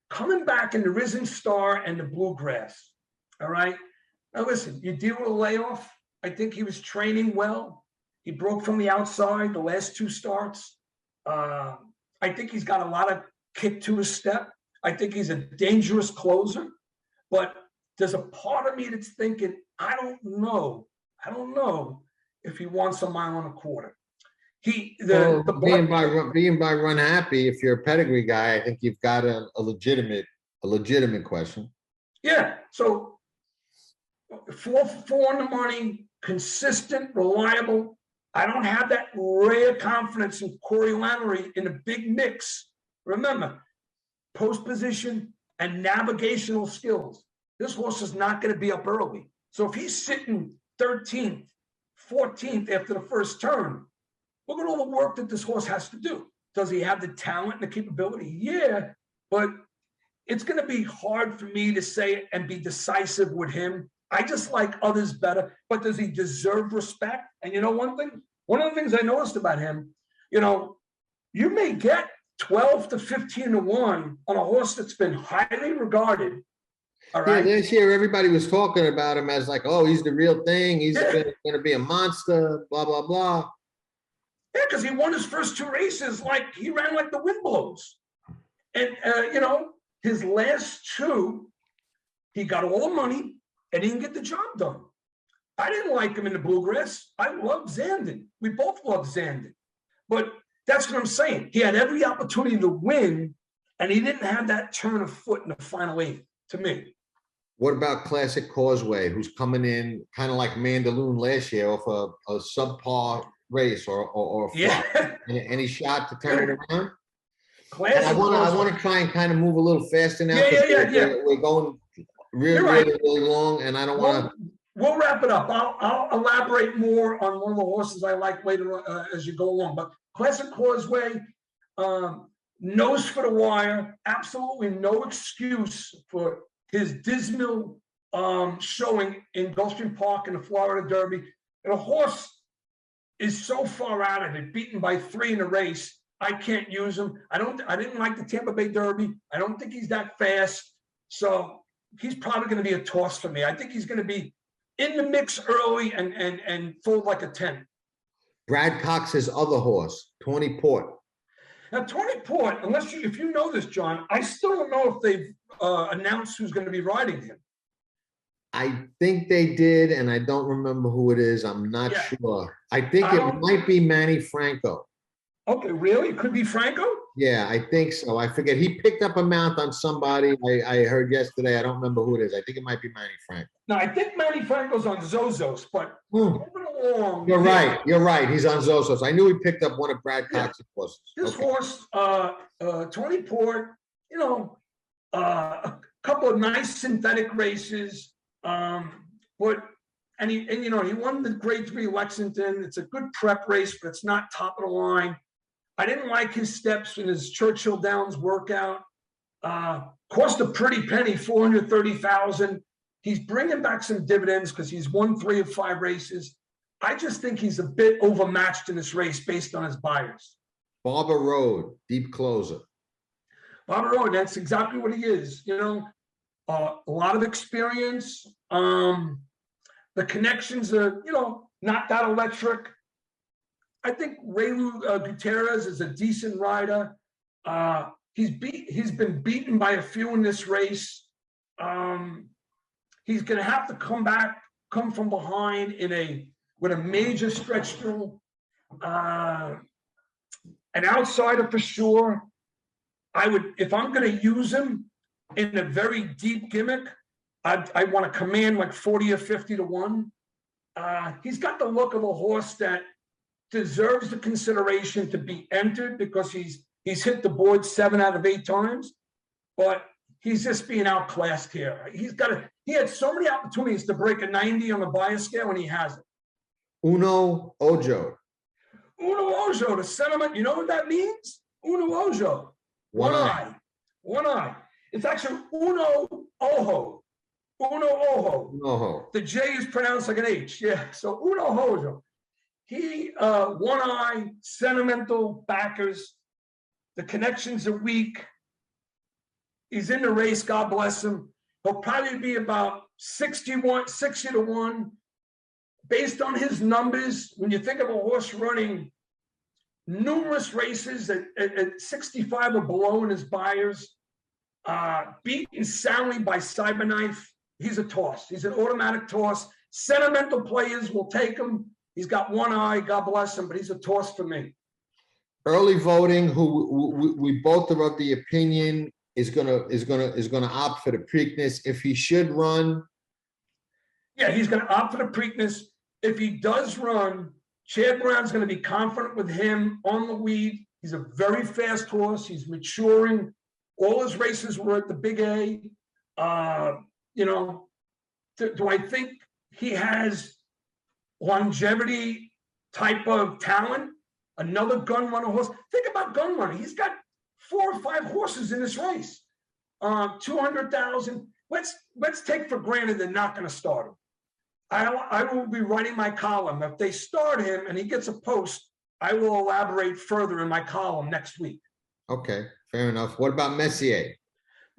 coming back in the Risen Star and the Bluegrass, all right? Now listen, you deal with a layoff. I think he was training well. He broke from the outside the last 2 starts. I think he's got a lot of kick to his step. I think he's a dangerous closer. But there's a part of me that's thinking, I don't know if he wants a 1.25 miles. Being by run happy, if you're a pedigree guy, I think you've got a legitimate question. Yeah. So 4 on the money, consistent, reliable. I don't have that rare confidence in Corey Lanery in a big mix. Remember, post position and navigational skills. This horse is not going to be up early. So if he's sitting 13th, 14th after the first turn, look at all the work that this horse has to do. Does he have the talent and the capability? Yeah, but it's going to be hard for me to say and be decisive with him. I just like others better, but does he deserve respect? And you know one of the things I noticed about him, you may get 12 to 15 to 1 on a horse that's been highly regarded. All right. Yeah, this year everybody was talking about him as like, oh, he's the real thing. He's going to be a monster, blah, blah, blah. Yeah, because he won his first 2 races like he ran like the wind blows. And, his last 2, he got all the money and he didn't get the job done. I didn't like him in the Bluegrass. I loved Zandon. We both loved Zandon. But that's what I'm saying. He had every opportunity to win, and he didn't have that turn of foot in the final 8, to me. What about Classic Causeway, who's coming in kind of like Mandaloon last year off a subpar race or any shot to turn it around? Classic. I want to try and kind of move a little faster now. Yeah. We're going really long, and I don't want to. We'll wrap it up. I'll elaborate more on one of the horses I like later as you go along. But Classic Causeway, nose for the wire, absolutely no excuse for his dismal showing in Gulfstream Park in the Florida Derby. And a horse is so far out of it, beaten by 3 in a race. I can't use him. I didn't like the Tampa Bay Derby. I don't think he's that fast. So he's probably going to be a toss for me. I think he's going to be in the mix early and fold like a 10. Brad Cox's other horse, 20 Port. Now, 20 Port, if you know this, John, I still don't know if they've announced who's going to be riding him. I think they did, and I don't remember who it is. I'm not sure. I think it might be Manny Franco. Okay, really? It could be Franco? Yeah, I think so. I forget. He picked up a mount on somebody I heard yesterday. I don't remember who it is. I think it might be Manny Franco. No, I think Manny Franco's on Zozos, but moving along. You're right. He's on Zozos. I knew he picked up one of Brad Cox's horses. This horse, 20 Port, a couple of nice synthetic races. He won the grade 3 Lexington. It's a good prep race, but it's not top of the line. I didn't like his steps in his Churchill Downs workout. Cost a pretty penny, $430,000. He's bringing back some dividends because he's won 3 of 5 races. I just think he's a bit overmatched in this race based on his buyers. Barber Road, deep closer. Barber Road, that's exactly what he is. A lot of experience. The connections are, not that electric. I think Raylu Gutierrez is a decent rider. He's been beaten by a few in this race. He's going to have to come from behind with a major stretch through. An outsider for sure. If I'm going to use him in a very deep gimmick, I want to command like 40 or 50 to 1. He's got the look of a horse that deserves the consideration to be entered because he's hit the board 7 out of 8 times, but he's just being outclassed here. He had so many opportunities to break a 90 on the bias scale, and he hasn't. Uno Ojo. Uno Ojo, the sentiment, you know what that means? Uno Ojo. One eye. One eye. It's actually Uno Ojo. Uno Ojo. Ojo. The J is pronounced like an H. Yeah. So Uno Ojo. He, one eye, sentimental backers. The connections are weak. He's in the race. God bless him. He'll probably be about 60 to 1. Based on his numbers, when you think of a horse running numerous races at 65 or below in his buyers, beaten soundly by Cyberknife, he's a toss. He's an automatic toss. Sentimental players will take him. He's got one eye, God bless him, but he's a toss for me. Early voting, who we both are of the opinion is gonna opt for the Preakness. If he should run, yeah, he's gonna opt for the Preakness. If he does run, Chad Brown's gonna be confident with him on the lead. He's a very fast horse. He's maturing. All his races were at the Big A. You know, do I think he has longevity type of talent? Another gun runner horse. Think about gun running. He's got 4 or 5 horses in this race. 200,000. Let's take for granted they're not going to start him. I will be writing my column. If they start him and he gets a post, I will elaborate further in my column next week. Okay, fair enough. What about Messier?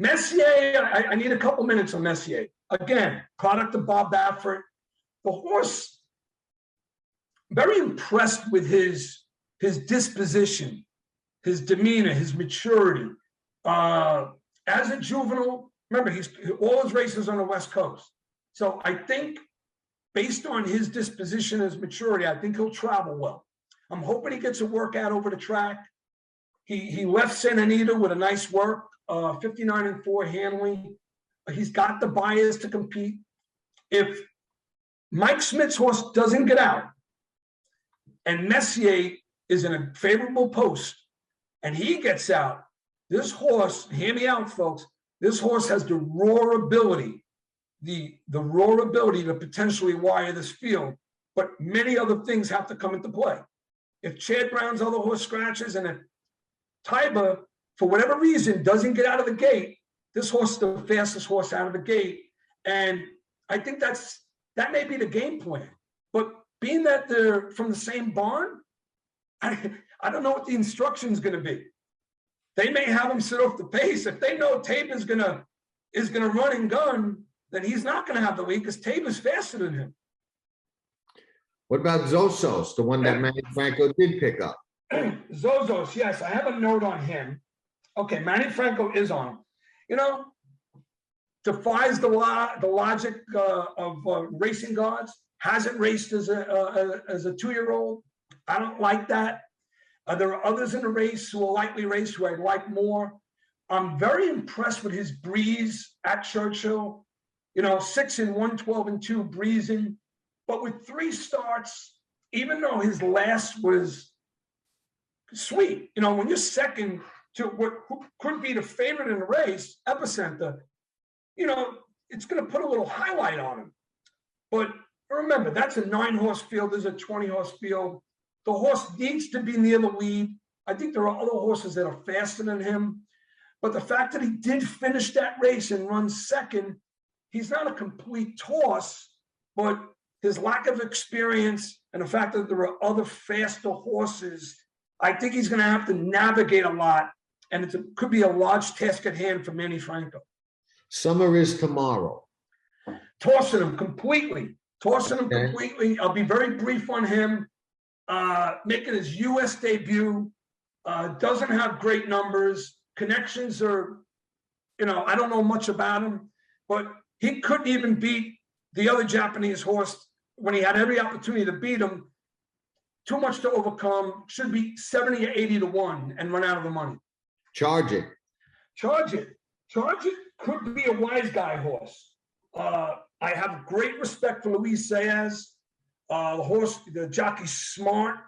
Messier, I need a couple minutes on Messier. Again, product of Bob Baffert. The horse, very impressed with his disposition, his demeanor, his maturity. As a juvenile, remember, all his races on the West Coast. So I think based on his disposition, his maturity, I think he'll travel well. I'm hoping he gets a workout over the track. He left Santa Anita with a nice work, 59-4 handling. He's got the bias to compete. If Mike Smith's horse doesn't get out and Messier is in a favorable post and he gets out, this horse, hear me out, folks, this horse has the raw ability, the raw ability to potentially wire this field, but many other things have to come into play. If Chad Brown's other horse scratches and if Tiber, for whatever reason, doesn't get out of the gate, this horse is the fastest horse out of the gate. And I think that may be the game plan. But being that they're from the same barn, I don't know what the instruction is going to be. They may have him sit off the pace. If they know Tape is gonna run and gun, then he's not going to have the lead because Tape is faster than him. What about Zosos, the one that Manny Franco did pick up? Zozos, yes, I have a note on him. Okay, Manny Franco is on. You know, defies the logic of racing gods. Hasn't raced as a 2-year-old. I don't like that. There are others in the race who will likely race who I like more. I'm very impressed with his breeze at Churchill. You know, 6-1, 12-2 breezing. But with 3 starts, even though his last was sweet, you know, when you're second to who could be the favorite in the race, Epicenter, you know, it's going to put a little highlight on him. But remember, that's a 9-horse field. There's a 20-horse field. The horse needs to be near the lead. I think there are other horses that are faster than him. But the fact that he did finish that race and run second, he's not a complete toss, but his lack of experience and the fact that there are other faster horses, I think he's going to have to navigate a lot, and it could be a large task at hand for Manny Franco. Summer is tomorrow. Tossing him completely. Completely. I'll be very brief on him. Making his U.S. debut. Doesn't have great numbers. Connections are, you know, I don't know much about him, but he couldn't even beat the other Japanese horse when he had every opportunity to beat him. Too much to overcome. Should be 70 or 80 to 1 and run out of the money. Charge it. Could be a wise guy horse. I have great respect for Luis Saez. The jockey's smart.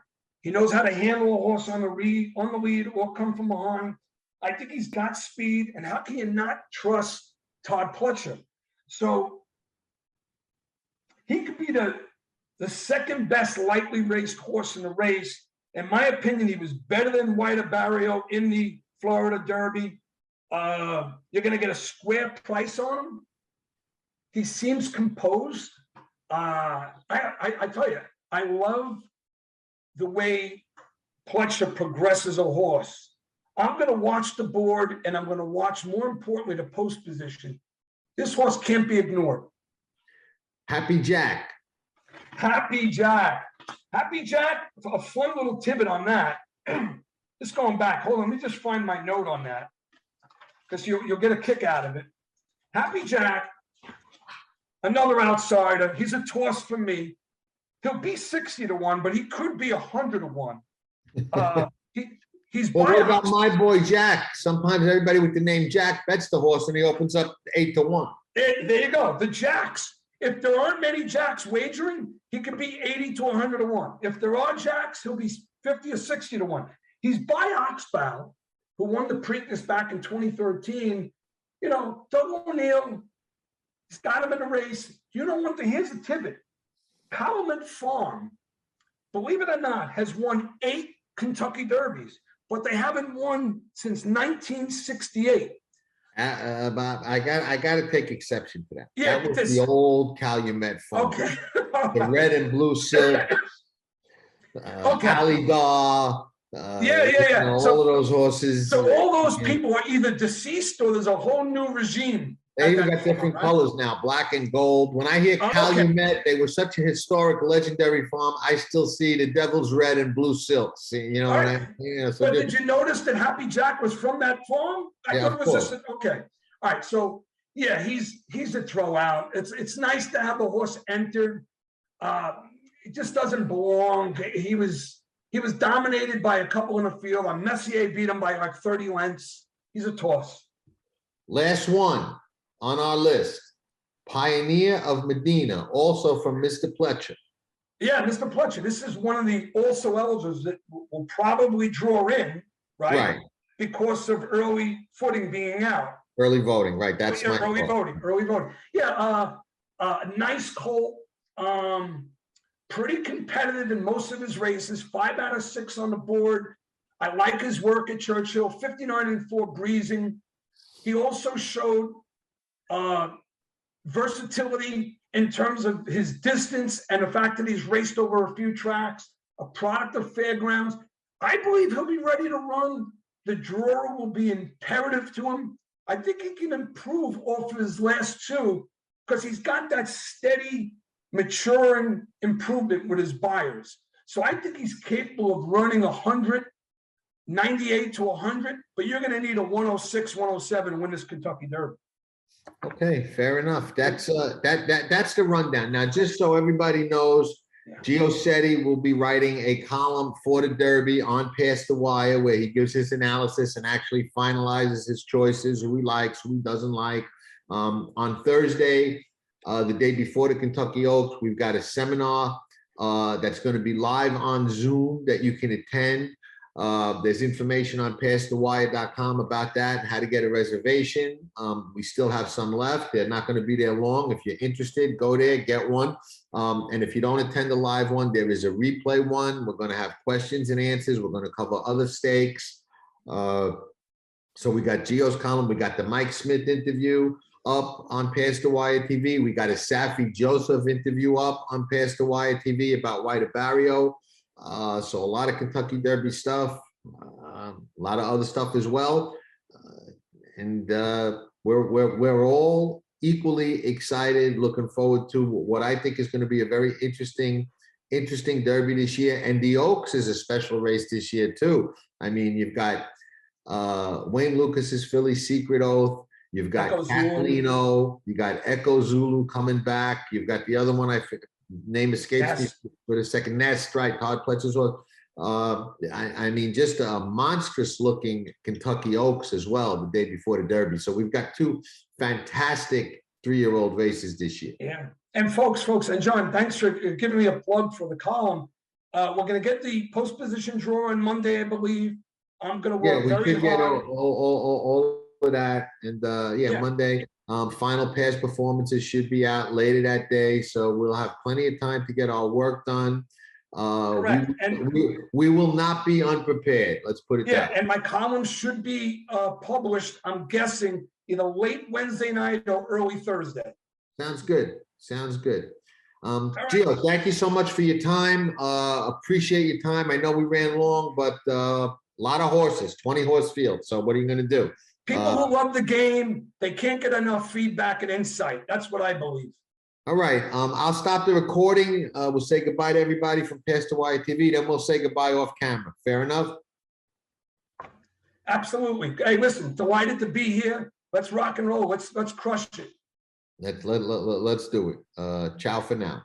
He knows how to handle a horse on the lead or come from behind. I think he's got speed, and how can you not trust Todd Pletcher? So he could be the second best lightly raced horse in the race. In my opinion, he was better than White Barrio in the Florida Derby. You're going to get a square price on him. He seems composed. I tell you, I love the way Pletcher progresses a horse. I'm going to watch the board, and I'm going to watch, more importantly, the post position. This horse can't be ignored. Happy Jack. Happy Jack. Happy Jack, a fun little tidbit on that. Just going back. Hold on, let me just find my note on that, because you'll get a kick out of it. Happy Jack, another outsider. He's a toss for me. He'll be 60-1, but he could be 100-1. He's Well, what about my boy Jack? Sometimes everybody with the name Jack bets the horse, and he opens up 8-1. There you go. The Jacks. If there aren't many Jacks wagering, he could be 80-100-1. If there are Jacks, he'll be 50 or 60-1. He's by Oxbow, who won the Preakness back in 2013. You know, Doug O'Neill, he's got him in the race. You know one thing? Here's the tidbit. Calumet Farm, believe it or not, has won 8 Kentucky Derbies, but they haven't won since 1968. Bob, I got to take exception to that. Yeah, that was the old Calumet Farm. Okay. The red and blue silk. Calidar. Yeah. All of those horses. So all those people are either deceased or there's a whole new regime. They even got different colors now, black and gold. When I hear Calumet, they were such a historic, legendary farm. I still see the devil's red and blue silks. You know what I mean? Yeah, so but did you notice that Happy Jack was from that farm? I thought it was just okay. All right, so yeah, he's a throw out. It's nice to have the horse entered. It just doesn't belong. He was dominated by a couple in the field. Messier beat him by like 30 lengths. He's a toss. Last one on our list, Pioneer of Medina, also from Mr. Pletcher. Yeah, Mr. Pletcher. This is one of the also eligibles that will probably draw in, right? Because of early footing being out. Early voting, right? That's my early voting. Yeah, nice colt. Pretty competitive in most of his races. 5 out of 6 on the board. I like his work at Churchill. 59-4 breezing. He also showed versatility in terms of his distance and the fact that he's raced over a few tracks, a product of fairgrounds. I believe he'll be ready to run. The draw will be imperative to him. I think he can improve off of his last 2 because he's got that steady, maturing improvement with his buyers. So I think he's capable of running 100, 98 to 100, but you're going to need a 106, 107 to win this Kentucky Derby. Okay, fair enough. That's that's the rundown. Now, just so everybody knows, Geo Sette will be writing a column for the Derby on Past the Wire where he gives his analysis and actually finalizes his choices, who he likes, who he doesn't like. On Thursday, the day before the Kentucky Oaks, we've got a seminar that's going to be live on Zoom that you can attend. There's information on pastthewire.com about that and how to get a reservation. We still have some left. They're not going to be there long. If you're interested, go there, get one. And if you don't attend the live one, there is a replay one. We're going to have questions and answers. We're going to cover other stakes. So we got Geo's column. We got the Mike Smith interview up on Past the Wire TV. We got a Safi Joseph interview up on Past the Wire TV about White Barrio. So a lot of Kentucky Derby stuff, a lot of other stuff as well, and we're all equally excited, looking forward to what I think is going to be a very interesting Derby this year. And the Oaks is a special race this year too. I mean, you've got Wayne Lucas's Philly Secret Oath. You've got Catalino. You got Echo Zulu coming back. You've got the other one name escapes me for a second. Nest, right? Todd Pletcher's one. I mean, just a monstrous looking Kentucky Oaks as well the day before the Derby. So we've got 2 fantastic 3-year-old races this year. Yeah. And folks, and John, thanks for giving me a plug for the column. We're going to get the post position draw on Monday, I believe. I'm going to Yeah, work we very could get hard. all of that. And Yeah. Monday, final past performances should be out later that day. So we'll have plenty of time to get our work done. Correct. And We will not be unprepared. Let's put it yeah, that way. and my columns should be published, I'm guessing, either late Wednesday night or early Thursday. Sounds good. Sounds good. right. Geo, thank you so much for your time. Appreciate your time. I know we ran long, but a lot of horses, 20 horse field. So what are you going to do? People who love the game, they can't get enough feedback and insight. That's what I believe. All right. I'll stop the recording. We'll say goodbye to everybody from Past the Wire TV. Then we'll say goodbye off camera. Fair enough? Absolutely. Hey, listen, delighted to be here. Let's rock and roll. Let's crush it. Let's do it. Ciao for now.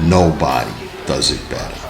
Nobody does it better.